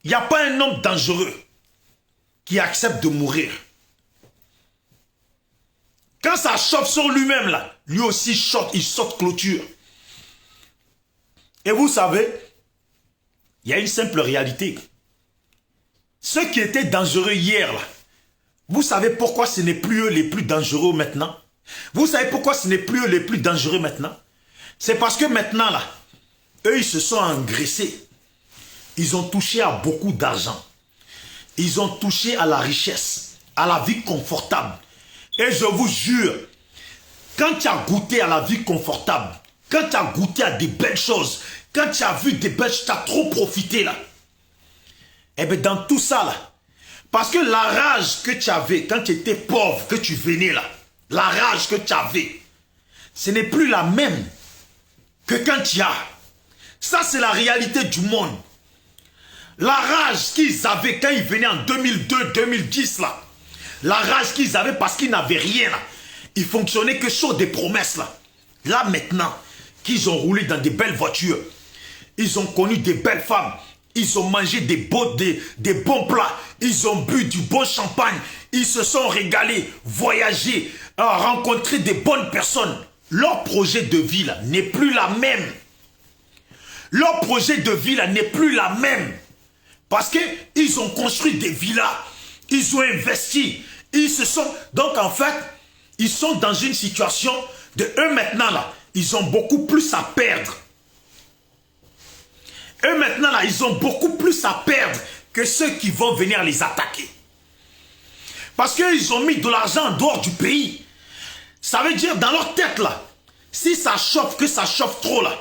S1: Il n'y a pas un homme dangereux qui accepte de mourir. Quand ça chauffe sur lui-même, là, lui aussi choque, il saute clôture. Et vous savez, il y a une simple réalité. Ceux qui étaient dangereux hier, là, vous savez pourquoi ce n'est plus eux les plus dangereux maintenant? Vous savez pourquoi ce n'est plus eux les plus dangereux maintenant? C'est parce que maintenant, là, eux, ils se sont engraissés. Ils ont touché à beaucoup d'argent. Ils ont touché à la richesse, à la vie confortable. Et je vous jure, quand tu as goûté à la vie confortable, quand tu as goûté à des belles choses, quand tu as vu des belles choses, tu as trop profité là. Eh bien, dans tout ça là, parce que la rage que tu avais quand tu étais pauvre, que tu venais là, la rage que tu avais, ce n'est plus la même que quand tu as. Ça, c'est la réalité du monde. La rage qu'ils avaient quand ils venaient en 2002, 2010 là, la rage qu'ils avaient parce qu'ils n'avaient rien là, ils fonctionnaient que sur des promesses là. Là maintenant, qu'ils ont roulé dans des belles voitures, ils ont connu des belles femmes, ils ont mangé des bons plats, ils ont bu du bon champagne, ils se sont régalés, voyagé, rencontré des bonnes personnes. Leur projet de vie là n'est plus la même. Leur projet de vie là n'est plus la même. Parce qu'ils ont construit des villas, ils ont investi, ils se sont... Donc en fait, ils sont dans une situation de eux maintenant là, ils ont beaucoup plus à perdre. Eux maintenant là, ils ont beaucoup plus à perdre que ceux qui vont venir les attaquer. Parce qu'ils ont mis de l'argent en dehors du pays. Ça veut dire dans leur tête là, si ça chauffe, que ça chauffe trop là,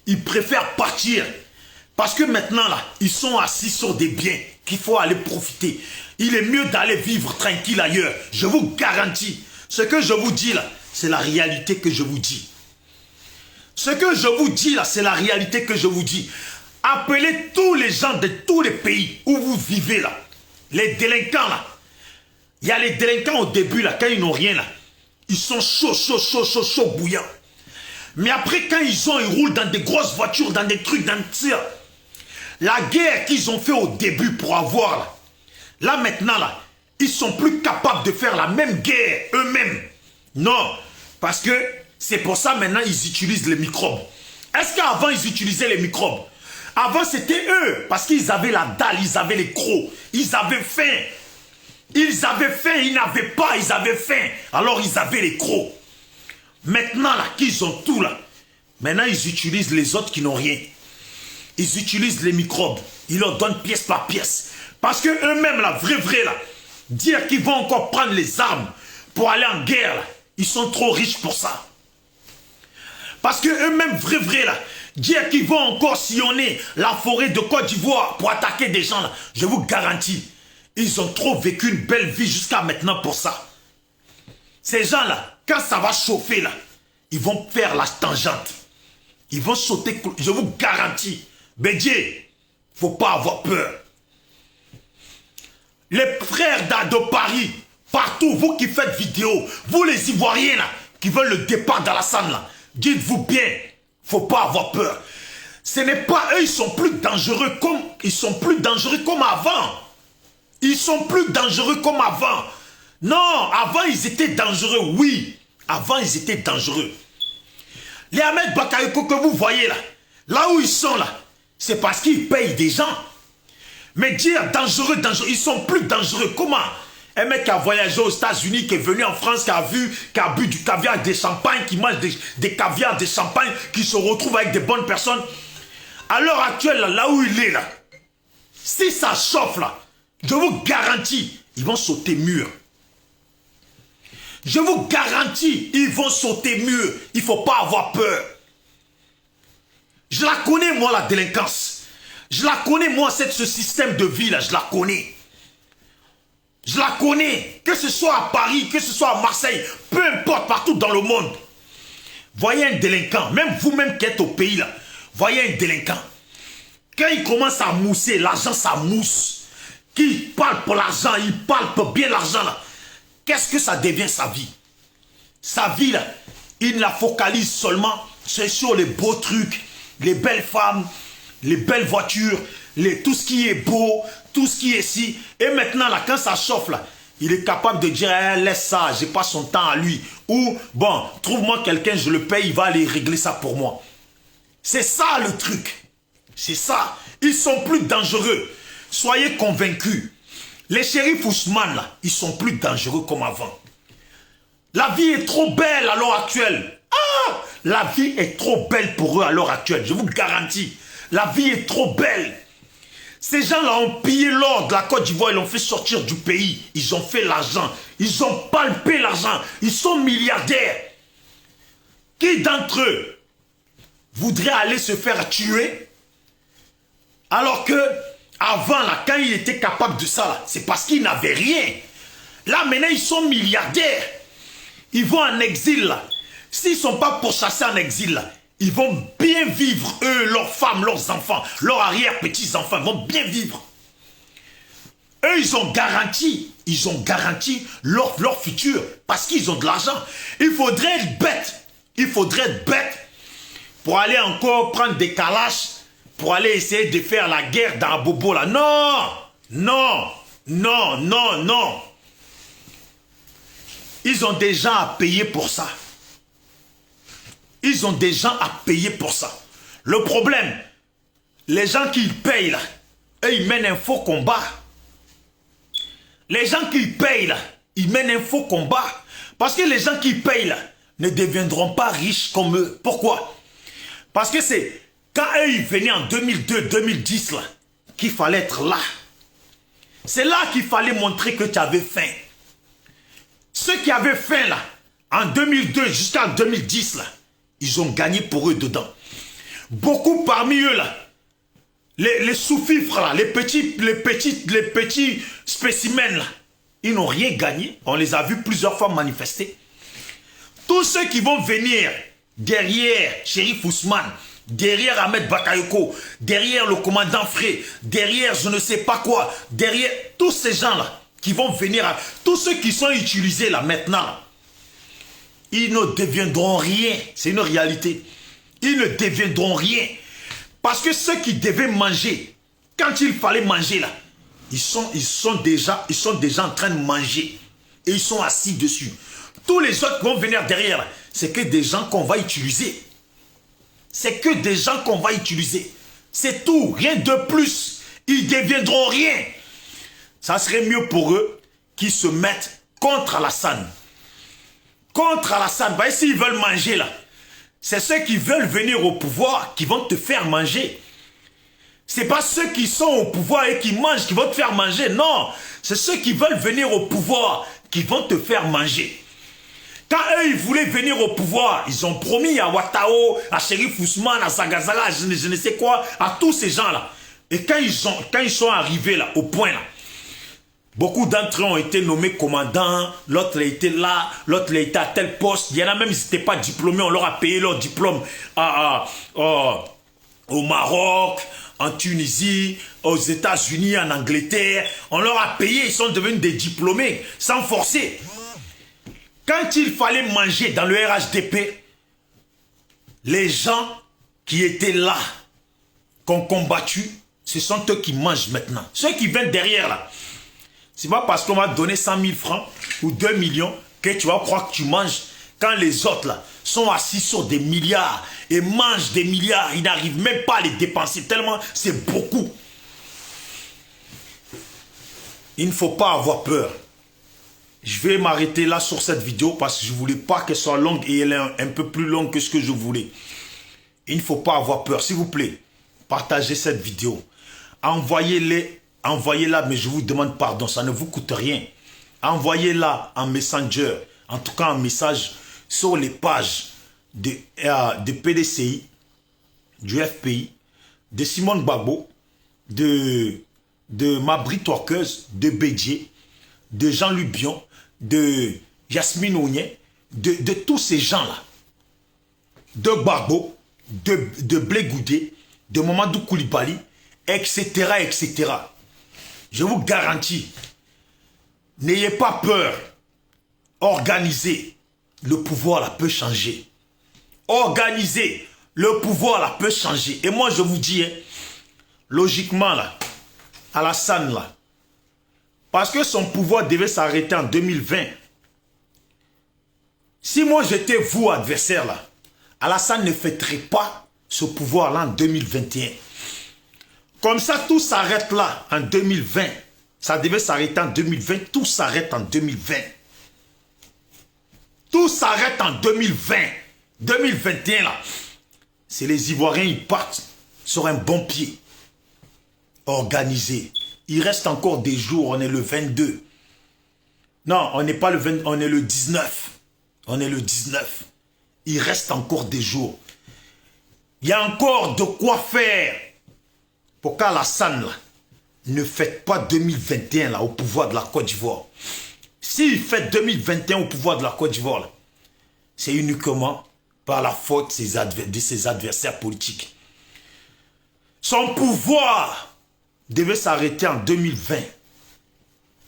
S1: ils préfèrent partir. Parce que maintenant là, ils sont assis sur des biens qu'il faut aller profiter. Il est mieux d'aller vivre tranquille ailleurs. Je vous garantis. Ce que je vous dis là, c'est la réalité que je vous dis. Ce que je vous dis là, c'est la réalité que je vous dis. Appelez tous les gens de tous les pays où vous vivez là. Les délinquants là. Il y a les délinquants au début là, quand ils n'ont rien là. Ils sont chauds, bouillants. Mais après, quand ils roulent dans des grosses voitures, dans des trucs, dans des tirs. La guerre qu'ils ont fait au début pour avoir là maintenant là, ils sont plus capables de faire la même guerre eux-mêmes. Non, parce que c'est pour ça maintenant ils utilisent les microbes. Est-ce qu'avant ils utilisaient les microbes? Avant c'était eux, parce qu'ils avaient la dalle, ils avaient les crocs, ils avaient faim. Ils avaient faim, ils n'avaient pas, ils avaient faim. Alors ils avaient les crocs. Maintenant là, qu'ils ont tout là, maintenant ils utilisent les autres qui n'ont rien. Ils utilisent les microbes. Ils leur donnent pièce par pièce. Parce que eux-mêmes là, vrai là, dire qu'ils vont encore prendre les armes pour aller en guerre là, ils sont trop riches pour ça. Parce que eux-mêmes, vrai là, Dire qu'ils vont encore sillonner la forêt de Côte d'Ivoire pour attaquer des gens là, je vous garantis, ils ont trop vécu une belle vie jusqu'à maintenant pour ça. Ces gens là, quand ça va chauffer là, ils vont faire la tangente. Ils vont sauter, je vous garantis. Bédier, faut pas avoir peur. Les frères de Paris, partout, vous qui faites vidéo, vous les Ivoiriens là, qui veulent le départ d'Alassane là, dites-vous bien, faut pas avoir peur. Ce n'est pas eux, ils sont plus dangereux comme avant. Ils sont plus dangereux comme avant. Non, avant ils étaient dangereux, oui. Avant ils étaient dangereux. Les Ahmed Bakayoko que vous voyez là, là où ils sont là, c'est parce qu'ils payent des gens. Mais dire dangereux, ils sont plus dangereux. Comment? Un mec qui a voyagé aux États-Unis, qui est venu en France, qui a bu du caviar, des champagnes, qui mange des caviars, des champagnes, qui se retrouve avec des bonnes personnes. À l'heure actuelle, là où il est là, si ça chauffe là, je vous garantis, ils vont sauter mur. Je vous garantis, ils vont sauter mur. Il ne faut pas avoir peur. Je la connais, moi, la délinquance. Je la connais, moi, ce système de vie, là, je la connais. Je la connais. Que ce soit à Paris, que ce soit à Marseille, peu importe, partout dans le monde. Voyez un délinquant, même vous-même qui êtes au pays, là, voyez un délinquant. Quand il commence à mousser, l'argent, ça mousse. Qui parle pour l'argent, il parle pour bien l'argent, là. Qu'est-ce que ça devient sa vie? Sa vie, là, il la focalise seulement sur les beaux trucs, les belles femmes, les belles voitures, tout ce qui est beau, tout ce qui est si. Et maintenant, là, quand ça chauffe, là, il est capable de dire, eh, laisse ça, j'ai pas son temps à lui. Ou, bon, trouve-moi quelqu'un, je le paye, il va aller régler ça pour moi. C'est ça le truc. C'est ça. Ils sont plus dangereux. Soyez convaincus. Les shérifs Ousmane, là, ils sont plus dangereux comme avant. La vie est trop belle à l'heure actuelle. Ah! La vie est trop belle pour eux à l'heure actuelle, je vous garantis. La vie est trop belle. Ces gens-là ont pillé l'or de la Côte d'Ivoire, ils l'ont fait sortir du pays. Ils ont fait l'argent. Ils ont palpé l'argent. Ils sont milliardaires. Qui d'entre eux voudrait aller se faire tuer alors que avant, là, quand il était capable de ça, c'est parce qu'il n'avait rien. Là, maintenant, ils sont milliardaires. Ils vont en exil, là. S'ils ne sont pas pourchassés en exil, là, ils vont bien vivre, eux, leurs femmes, leurs enfants, leurs arrière-petits-enfants, ils vont bien vivre. Eux, ils ont garanti leur futur, parce qu'ils ont de l'argent. Il faudrait être bête pour aller encore prendre des calaches, pour aller essayer de faire la guerre dans Bobo là. Non. Ils ont des gens à payer pour ça. Ils ont des gens à payer pour ça. Le problème, les gens qui payent là, eux, ils mènent un faux combat. Les gens qui payent là, ils mènent un faux combat. Parce que les gens qui payent là ne deviendront pas riches comme eux. Pourquoi? Parce que c'est quand eux, ils venaient en 2002-2010 là, qu'il fallait être là. C'est là qu'il fallait montrer que tu avais faim. Ceux qui avaient faim là, en 2002 jusqu'en 2010 là, ils ont gagné pour eux dedans. Beaucoup parmi eux là, les sous-fifres là, les petits spécimens là, ils n'ont rien gagné. On les a vus plusieurs fois manifester. Tous ceux qui vont venir derrière Chérif Ousmane, derrière Ahmed Bakayoko, derrière le commandant Frey, derrière je ne sais pas quoi, derrière tous ces gens-là qui vont venir, tous ceux qui sont utilisés là maintenant, ils ne deviendront rien. C'est une réalité. Ils ne deviendront rien. Parce que ceux qui devaient manger, quand il fallait manger là, ils sont déjà en train de manger. Et ils sont assis dessus. Tous les autres qui vont venir derrière, c'est que des gens qu'on va utiliser. C'est que des gens qu'on va utiliser. C'est tout, rien de plus. Ils ne deviendront rien. Ça serait mieux pour eux qu'ils se mettent contre Alassane. Contre Alassane. Vous voyez, s'ils veulent manger là, c'est ceux qui veulent venir au pouvoir qui vont te faire manger. Ce n'est pas ceux qui sont au pouvoir et qui mangent qui vont te faire manger. Non, c'est ceux qui veulent venir au pouvoir qui vont te faire manger. Quand eux, ils voulaient venir au pouvoir, ils ont promis à Ouattao, à Chérif Ousmane, à Zagazala, je ne sais quoi, à tous ces gens-là. Et quand ils sont arrivés là, au point là, beaucoup d'entre eux ont été nommés commandants, l'autre a été là, l'autre a été à tel poste. Il y en a même, ils n'étaient pas diplômés, on leur a payé leur diplôme au Maroc, en Tunisie, aux États-Unis, en Angleterre. On leur a payé, ils sont devenus des diplômés, sans forcer. Quand il fallait manger dans le RHDP, les gens qui étaient là, qui ont combattu, ce sont eux qui mangent maintenant. Ceux qui viennent derrière là, c'est pas parce qu'on va donner 100 000 francs ou 2 millions que tu vas croire que tu manges. Quand les autres là sont assis sur des milliards et mangent des milliards, ils n'arrivent même pas à les dépenser tellement c'est beaucoup. Il ne faut pas avoir peur. Je vais m'arrêter là sur cette vidéo parce que je ne voulais pas qu'elle soit longue et elle est un peu plus longue que ce que je voulais. Il ne faut pas avoir peur. S'il vous plaît, partagez cette vidéo. Envoyez-la, mais je vous demande pardon, ça ne vous coûte rien. Envoyez-la en Messenger, en tout cas en message sur les pages de PDCI, du FPI, de Simone Gbagbo, de Mabry Torqueuse, de Bédier, de Jean-Luc Bion, de Yasmine Ounye, de tous ces gens-là, de Gbagbo, de Blé Goudé, de Mamadou Koulibaly, etc., etc. Je vous garantis, n'ayez pas peur. Organisez, le pouvoir là peut changer. Organisez, le pouvoir là peut changer. Et moi je vous dis, hein, logiquement là, Alassane là, parce que son pouvoir devait s'arrêter en 2020. Si moi j'étais vous adversaire là, Alassane ne fêterait pas ce pouvoir là en 2021. Comme ça, tout s'arrête là en 2020. Ça devait s'arrêter en 2020. Tout s'arrête en 2020. Tout s'arrête en 2020. 2021 là. C'est les Ivoiriens, ils partent sur un bon pied. Organisés. Il reste encore des jours. On est le 22. Non, on n'est pas le 20. On est le 19. On est le 19. Il reste encore des jours. Il y a encore de quoi faire. Pour qu'Alassane ne fête pas 2021 là, au pouvoir de la Côte d'Ivoire. S'il fête 2021 au pouvoir de la Côte d'Ivoire, c'est uniquement par la faute de ses adversaires politiques. Son pouvoir devait s'arrêter en 2020.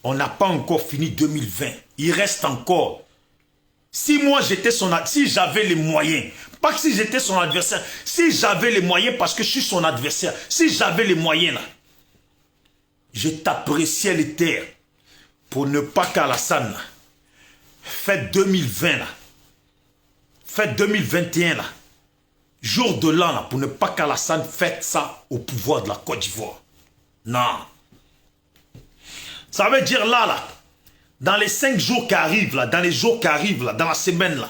S1: On n'a pas encore fini 2020. Il reste encore. Si moi j'étais si j'avais les moyens, pas que si j'étais son adversaire, si j'avais les moyens parce que je suis son adversaire, si j'avais les moyens là, je taperais ciel et terre pour ne pas qu'Alassane fête 2020 là, fête 2021 là, jour de l'an là, pour ne pas qu'Alassane fête ça au pouvoir de la Côte d'Ivoire. Non. Ça veut dire là, dans les 5 jours qui arrivent là, dans les jours qui arrivent là, dans la semaine là,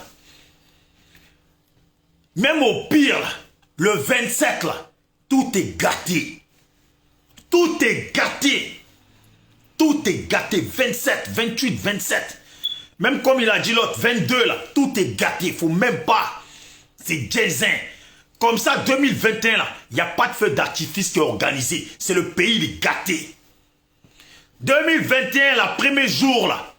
S1: même au pire là, le 27 là, tout est gâté. Tout est gâté. Tout est gâté. 27, 28, 27. Même comme il a dit l'autre, 22 là, tout est gâté. Il ne faut même pas. C'est jazin. Comme ça, 2021 là, il n'y a pas de feu d'artifice qui est organisé. C'est le pays, il est gâté. 2021 là, premier jour là,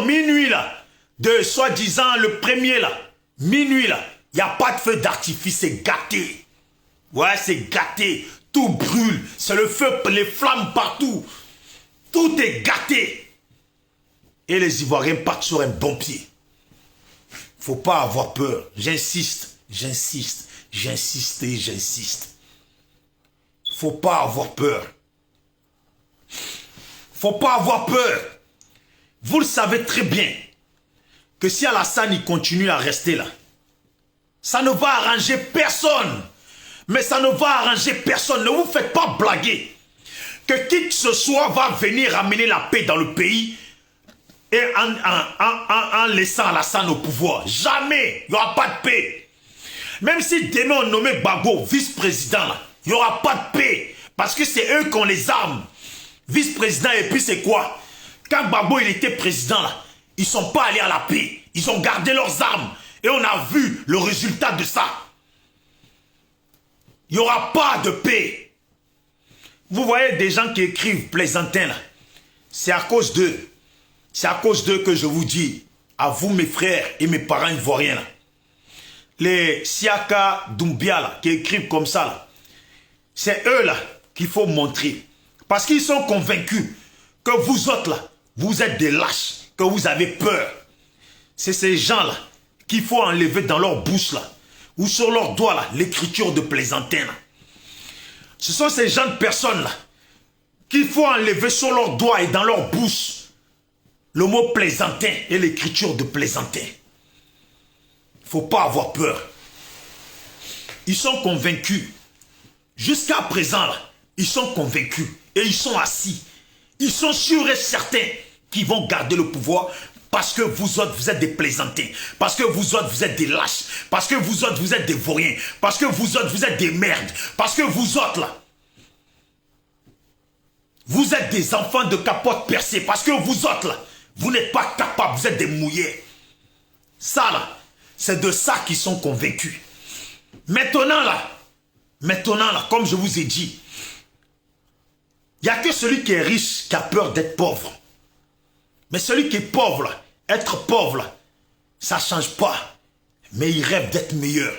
S1: minuit là, de soi-disant le premier là, minuit là, il n'y a pas de feu d'artifice, c'est gâté. Ouais, c'est gâté. Tout brûle. C'est le feu, les flammes partout. Tout est gâté. Et les Ivoiriens partent sur un bon pied. Faut pas avoir peur. J'insiste, j'insiste, j'insiste et j'insiste. Faut pas avoir peur. Faut pas avoir peur. Vous le savez très bien que si Alassane il continue à rester là, ça ne va arranger personne. Mais ça ne va arranger personne. Ne vous faites pas blaguer que qui que ce soit va venir amener la paix dans le pays et en laissant Alassane au pouvoir. Jamais. Il n'y aura pas de paix. Même si demain on nommait Gbagbo vice-président, il n'y aura pas de paix. Parce que c'est eux qui ont les armes. Vice-président, et puis c'est quoi? Quand Gbagbo il était président, là, Ils ne sont pas allés à la paix. Ils ont gardé leurs armes. Et on a vu le résultat de ça. Il n'y aura pas de paix. Vous voyez des gens qui écrivent plaisantin là. C'est à cause d'eux. C'est à cause d'eux que je vous dis, à vous mes frères et mes parents ivoiriens là. Les Siaka Doumbia là, qui écrivent comme ça là. C'est eux là qu'il faut montrer. Parce qu'ils sont convaincus que vous autres là, vous êtes des lâches, que vous avez peur. C'est ces gens là qu'il faut enlever dans leur bouche là, ou sur leurs doigts là, l'écriture de plaisantin là. Ce sont ces gens de personnes là qu'il faut enlever sur leurs doigts et dans leur bouche le mot plaisantin et l'écriture de plaisantin. Il ne faut pas avoir peur. Ils sont convaincus. Jusqu'à présent là, ils sont convaincus et ils sont assis. Ils sont sûrs et certains qu'ils vont garder le pouvoir parce que vous autres, vous êtes des plaisantins. Parce que vous autres, vous êtes des lâches. Parce que vous autres, vous êtes des vauriens. Parce que vous autres, vous êtes des merdes. Parce que vous autres, là, vous êtes des enfants de capote percée. Parce que vous autres, là, vous n'êtes pas capables. Vous êtes des mouillés. Ça, là, c'est de ça qu'ils sont convaincus. Maintenant, là, comme je vous ai dit, il n'y a que celui qui est riche qui a peur d'être pauvre. Mais celui qui est pauvre, là, être pauvre, là, ça ne change pas. Mais il rêve d'être meilleur.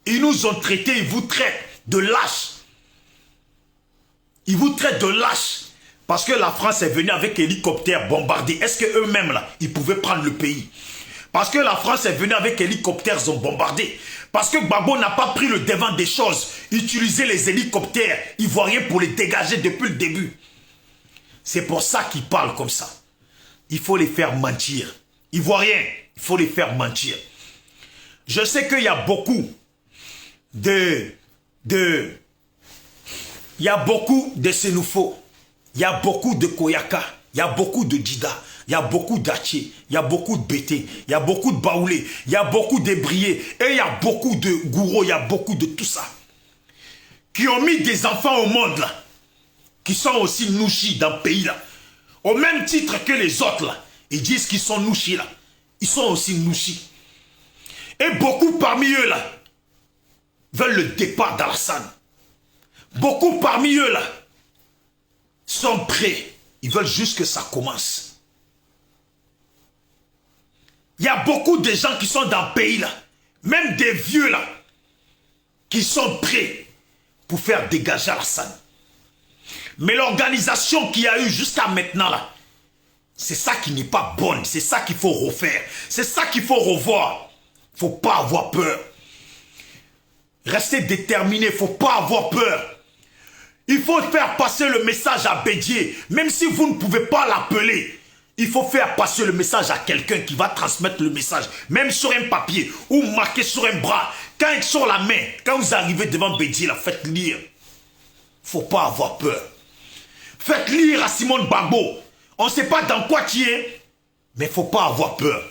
S1: Ils nous ont traités, ils vous traitent de lâches. Ils vous traitent de lâches. Parce que la France est venue avec hélicoptères bombardés. Est-ce qu'eux-mêmes, là, ils pouvaient prendre le pays? Parce que la France est venue avec hélicoptères, ils ont bombardé. Parce que Gbagbo n'a pas pris le devant des choses. Utiliser les hélicoptères ivoiriens pour les dégager depuis le début. C'est pour ça qu'ils parlent comme ça. Il faut les faire mentir. Ivoiriens, il faut les faire mentir. Je sais qu'il y a beaucoup de Sénoufo. Il y a beaucoup de Koyaka. Il y a beaucoup de Dida. Il y a beaucoup d'Aché. Il y a beaucoup de Bété. Il y a beaucoup de Baoulé. Il y a beaucoup d'Ébriés. Et il y a beaucoup de Gourou. Il y a beaucoup de tout ça. Qui ont mis des enfants au monde là. Qui sont aussi nouchis dans le pays là. Au même titre que les autres là, ils disent qu'ils sont nouchis là. Ils sont aussi nouchis. Et beaucoup parmi eux là, veulent le départ d'Alassane. Beaucoup parmi eux là, sont prêts. Ils veulent juste que ça commence. Il y a beaucoup de gens qui sont dans le pays là, même des vieux là, qui sont prêts pour faire dégager Alassane. Mais l'organisation qu'il y a eu jusqu'à maintenant là, c'est ça qui n'est pas bonne. C'est ça qu'il faut refaire. C'est ça qu'il faut revoir. Il ne faut pas avoir peur. Restez déterminé. Il ne faut pas avoir peur. Il faut faire passer le message à Bédié. Même si vous ne pouvez pas l'appeler, il faut faire passer le message à quelqu'un qui va transmettre le message. Même sur un papier ou marqué sur un bras. Quand sur la main, quand vous arrivez devant Bédié, là, faites lire. Il ne faut pas avoir peur. Faites lire à Simone Gbagbo. On ne sait pas dans quoi tu es, mais il ne faut pas avoir peur.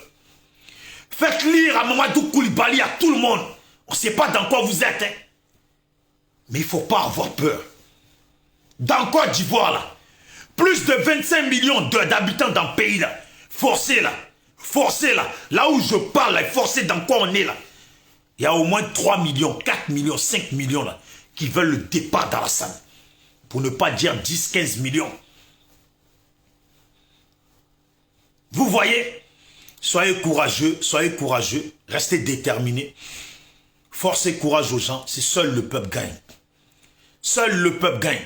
S1: Faites lire à Mamadou Koulibaly, à tout le monde. On ne sait pas dans quoi vous êtes. Hein. Mais il ne faut pas avoir peur. Dans Côte d'Ivoire, là, plus de 25 millions d'habitants dans le pays, là. Forcés, là. Forcés, là. Là où je parle, là, forcés dans quoi on est, là. Il y a au moins 3 millions, 4 millions, 5 millions, là, qui veulent le départ d'Alassane. Pour ne pas dire 10, 15 millions. Vous voyez? Soyez courageux, restez déterminés. Forcez courage aux gens, c'est seul le peuple gagne. Seul le peuple gagne.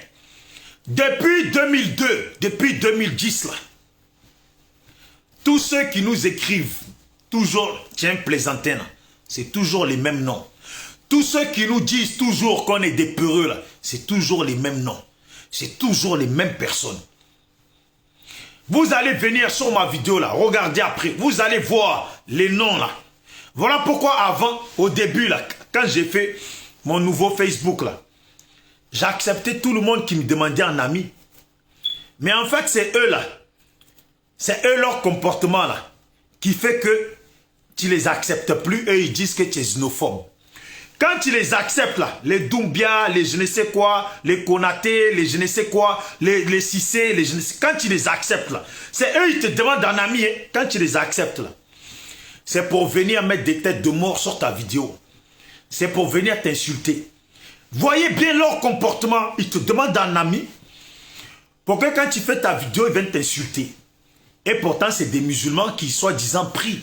S1: Depuis 2002, depuis 2010, là, tous ceux qui nous écrivent, toujours, tiens, plaisantin, c'est toujours les mêmes noms. Tous ceux qui nous disent toujours qu'on est des peureux, là, c'est toujours les mêmes noms. C'est toujours les mêmes personnes. Vous allez venir sur ma vidéo là, regardez après, vous allez voir les noms là. Voilà pourquoi avant, au début là, quand j'ai fait mon nouveau Facebook là, j'acceptais tout le monde qui me demandait un ami. Mais en fait, c'est eux là, c'est eux leur comportement là, qui fait que tu les acceptes plus et ils disent que tu es xénophobe. Quand tu les acceptes là, les Doumbia, les je ne sais quoi, les Konaté, les je ne sais quoi, les Cissé, les je ne sais... Quand tu les acceptes là, c'est eux, ils te demandent un ami, hein, quand tu les acceptes là. C'est pour venir mettre des têtes de mort sur ta vidéo. C'est pour venir t'insulter. Voyez bien leur comportement. Ils te demandent un ami. Pour que quand tu fais ta vidéo, ils viennent t'insulter. Et pourtant, c'est des musulmans qui, soi-disant, prient.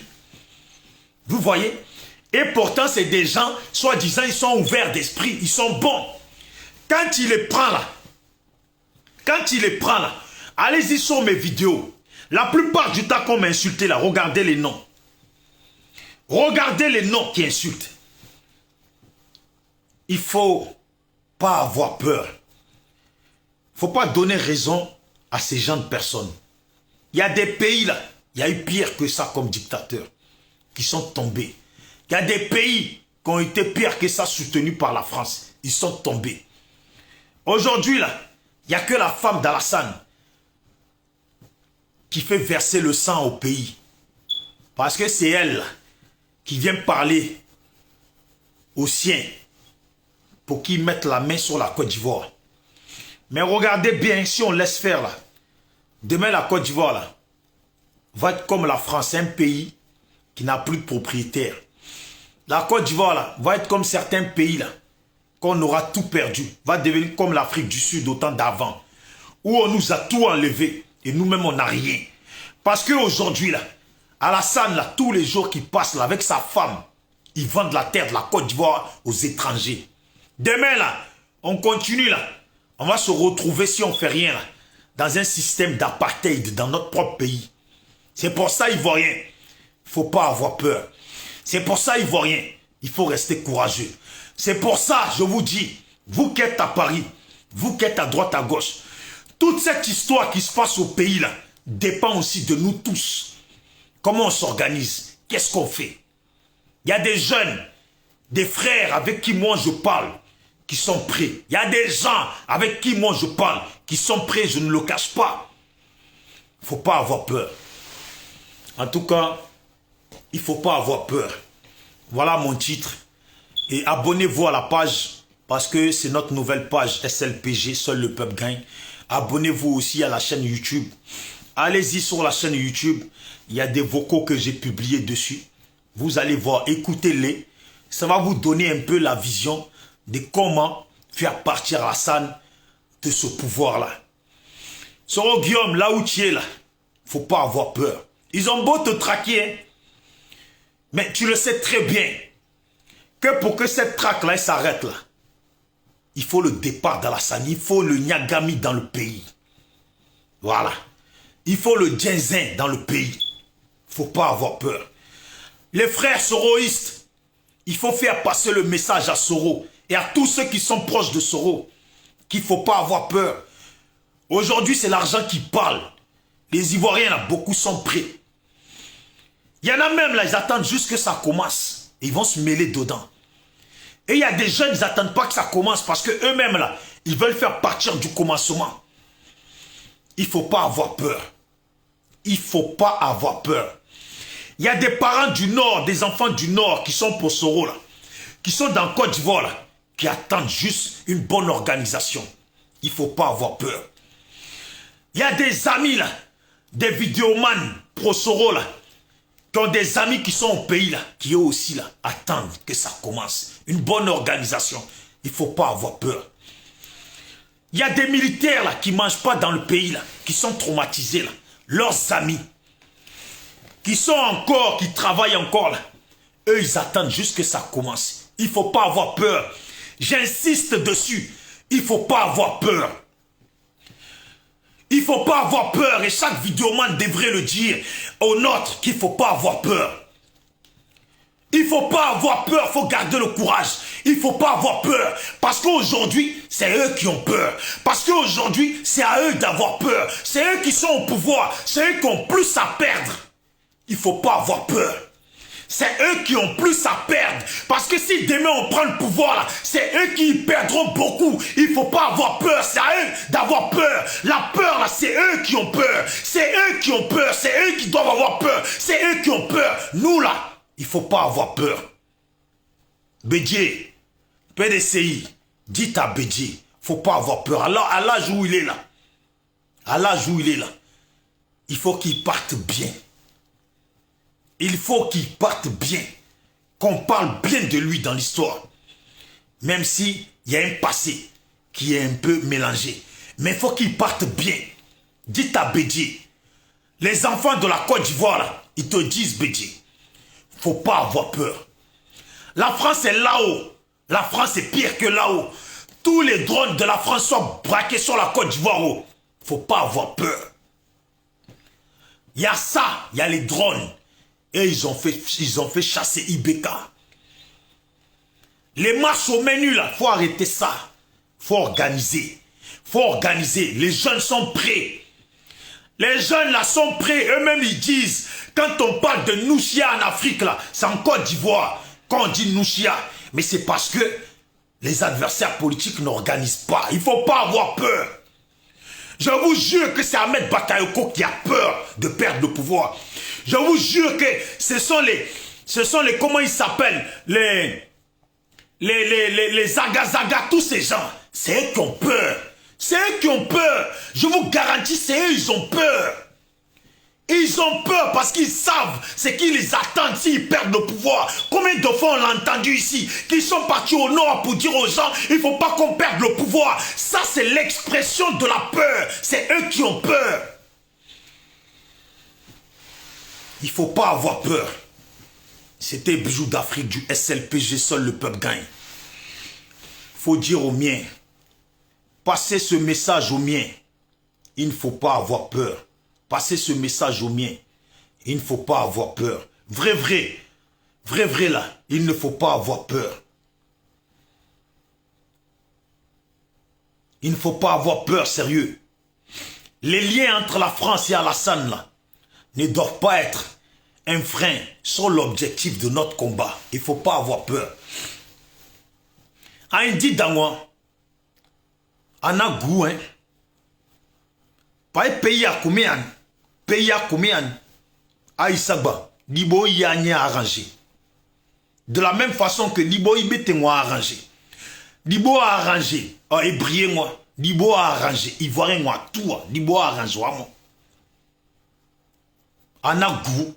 S1: Vous voyez? Et pourtant, c'est des gens, soi-disant, ils sont ouverts d'esprit. Ils sont bons. Quand tu les prends là, allez-y sur mes vidéos. La plupart du temps qu'on m'a insulté là, regardez les noms. Regardez les noms qui insultent. Il ne faut pas avoir peur. Il ne faut pas donner raison à ces gens de personnes. Il y a des pays là, il y a eu pire que ça comme dictateurs qui sont tombés. Il y a des pays qui ont été pires que ça soutenus par la France. Ils sont tombés. Aujourd'hui là, il n'y a que la femme d'Alassane qui fait verser le sang au pays. Parce que c'est elle là, qui vient parler aux siens pour qu'ils mettent la main sur la Côte d'Ivoire. Mais regardez bien, si on laisse faire là, demain la Côte d'Ivoire là, va être comme la France, un pays qui n'a plus de propriétaire. La Côte d'Ivoire là, va être comme certains pays là, qu'on aura tout perdu. Va devenir comme l'Afrique du Sud au temps d'avant, où on nous a tout enlevé et nous-mêmes on n'a rien. Parce qu'aujourd'hui là, Alassane là, tous les jours qui passent là, avec sa femme, ils vendent la terre de la Côte d'Ivoire aux étrangers. Demain là, on continue là, on va se retrouver si on ne fait rien là, dans un système d'apartheid dans notre propre pays. C'est pour ça, Ivoiriens, il ne faut pas avoir peur. C'est pour ça, Ivoiriens, il faut rester courageux. C'est pour ça, je vous dis, vous qui êtes à Paris, vous qui êtes à droite, à gauche, toute cette histoire qui se passe au pays là, dépend aussi de nous tous. Comment on s'organise? Qu'est-ce qu'on fait? Il y a des jeunes, des frères avec qui moi je parle, qui sont prêts. Il y a des gens avec qui moi je parle, qui sont prêts, je ne le cache pas. Il ne faut pas avoir peur. En tout cas, il ne faut pas avoir peur. Voilà mon titre. Et abonnez-vous à la page, parce que c'est notre nouvelle page SLPG, Seul le Peuple Gagne. Abonnez-vous aussi à la chaîne YouTube. Allez-y sur la chaîne YouTube. Il y a des vocaux que j'ai publiés dessus. Vous allez voir, écoutez-les. Ça va vous donner un peu la vision de comment faire partir Alassane de ce pouvoir-là. Soro Guillaume, là où tu es là, il ne faut pas avoir peur. Ils ont beau te traquer, hein, mais tu le sais très bien que pour que cette traque-là s'arrête là, il faut le départ d'Alassane, il faut le Niagami dans le pays. Voilà. Il faut le Djenzin dans le pays. Il ne faut pas avoir peur. Les frères soroïstes, il faut faire passer le message à Soro et à tous ceux qui sont proches de Soro qu'il ne faut pas avoir peur. Aujourd'hui, c'est l'argent qui parle. Les Ivoiriens, là, beaucoup sont prêts. Il y en a même, là, ils attendent juste que ça commence. Et ils vont se mêler dedans. Et il y a des jeunes, ils n'attendent pas que ça commence parce qu'eux-mêmes, là, ils veulent faire partir du commencement. Il ne faut pas avoir peur. Il ne faut pas avoir peur. Il y a des parents du Nord, des enfants du Nord qui sont pour Soro, là, qui sont dans Côte d'Ivoire, là, qui attendent juste une bonne organisation. Il ne faut pas avoir peur. Il y a des amis, là, des vidéomans pro Soro, là, qui ont des amis qui sont au pays, là, qui eux aussi, là, attendent que ça commence. Une bonne organisation. Il ne faut pas avoir peur. Il y a des militaires, là, qui ne mangent pas dans le pays, là, qui sont traumatisés, là. Leurs amis, qui sont encore, qui travaillent encore, là. Eux, ils attendent juste que ça commence. Il ne faut pas avoir peur. J'insiste dessus. Il ne faut pas avoir peur. Il ne faut pas avoir peur. Et chaque vidéoman devrait le dire au nôtre qu'il ne faut pas avoir peur. Il ne faut pas avoir peur. Il faut garder le courage. Il ne faut pas avoir peur. Parce qu'aujourd'hui, c'est eux qui ont peur. Parce qu'aujourd'hui, c'est à eux d'avoir peur. C'est eux qui sont au pouvoir. C'est eux qui ont plus à perdre. Il ne faut pas avoir peur. C'est eux qui ont plus à perdre. Parce que si demain on prend le pouvoir, là, c'est eux qui perdront beaucoup. Il ne faut pas avoir peur. C'est à eux d'avoir peur. La peur, là, c'est eux qui ont peur. C'est eux qui ont peur. C'est eux qui doivent avoir peur. C'est eux qui ont peur. Nous, là, il ne faut pas avoir peur. Bédier, PDCI, dites à Bédié, faut pas avoir peur. Alors, à l'âge où il est là, il faut qu'il parte bien. Il faut qu'il parte bien. Qu'on parle bien de lui dans l'histoire. Même s'il y a un passé qui est un peu mélangé. Mais il faut qu'il parte bien. Dites à Bédié, les enfants de la Côte d'Ivoire, ils te disent Bédié, faut pas avoir peur. La France est là-haut. La France est pire que là-haut. Tous les drones de la France sont braqués sur la Côte d'Ivoire. Faut pas avoir peur. Il y a ça, il y a les drones. Et ils ont fait chasser Ibeka. Les marches au menu là, faut arrêter ça. Faut organiser. Les jeunes sont prêts. Les jeunes là sont prêts. Eux-mêmes ils disent, quand on parle de Nouchia en Afrique là, c'est en Côte d'Ivoire. Quand on dit Nouchia, mais c'est parce que les adversaires politiques n'organisent pas. Il ne faut pas avoir peur. Je vous jure que c'est Ahmed Bakayoko qui a peur de perdre le pouvoir. Je vous jure que ce sont les comment ils s'appellent, les Zaga, tous ces gens. C'est eux qui ont peur. C'est eux qui ont peur. Je vous garantis, c'est eux, ils ont peur. Ils ont peur parce qu'ils savent ce qui les attend s'ils perdent le pouvoir. Combien de fois on l'a entendu ici, qu'ils sont partis au nord pour dire aux gens, il ne faut pas qu'on perde le pouvoir. Ça, c'est l'expression de la peur. C'est eux qui ont peur. Il ne faut pas avoir peur. C'était Bijoux d'Afrique du SLPG, seul le peuple gagne. Il faut dire aux miens, passez ce message aux miens. Il ne faut pas avoir peur. Passez ce message aux miens. Il ne faut pas avoir peur. Vrai là, il ne faut pas avoir peur. Il ne faut pas avoir peur, sérieux. Les liens entre la France et Alassane là, ne doivent pas être un frein sur l'objectif de notre combat. Il ne faut pas avoir peur. Aïndi Dangwa, on a goût, hein. Pas un pays à combien? Pays à combien? Aïsaba, Libo y a arrangé. De la même façon que Libo y mette moi arrangé. Libo a arrangé. Oh, ébrié moi. Libo a arrangé. Ivoirien moi tout. Libo a arrangé moi. On a goût.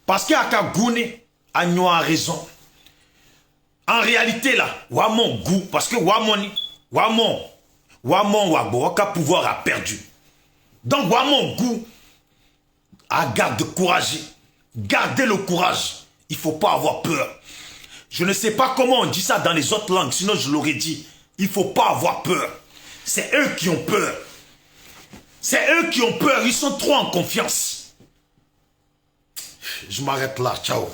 S1: Parce qu'il y a qu'à gouner, on a raison. En réalité là, Wamon goût. Parce que Wamon, Waka pouvoir a perdu. Donc Wamon goût. À garde courage. Gardez le courage. Il ne faut pas avoir peur. Je ne sais pas comment on dit ça dans les autres langues, sinon je l'aurais dit. Il ne faut pas avoir peur. C'est eux qui ont peur. C'est eux qui ont peur. Ils sont trop en confiance. Je m'arrête là. Ciao.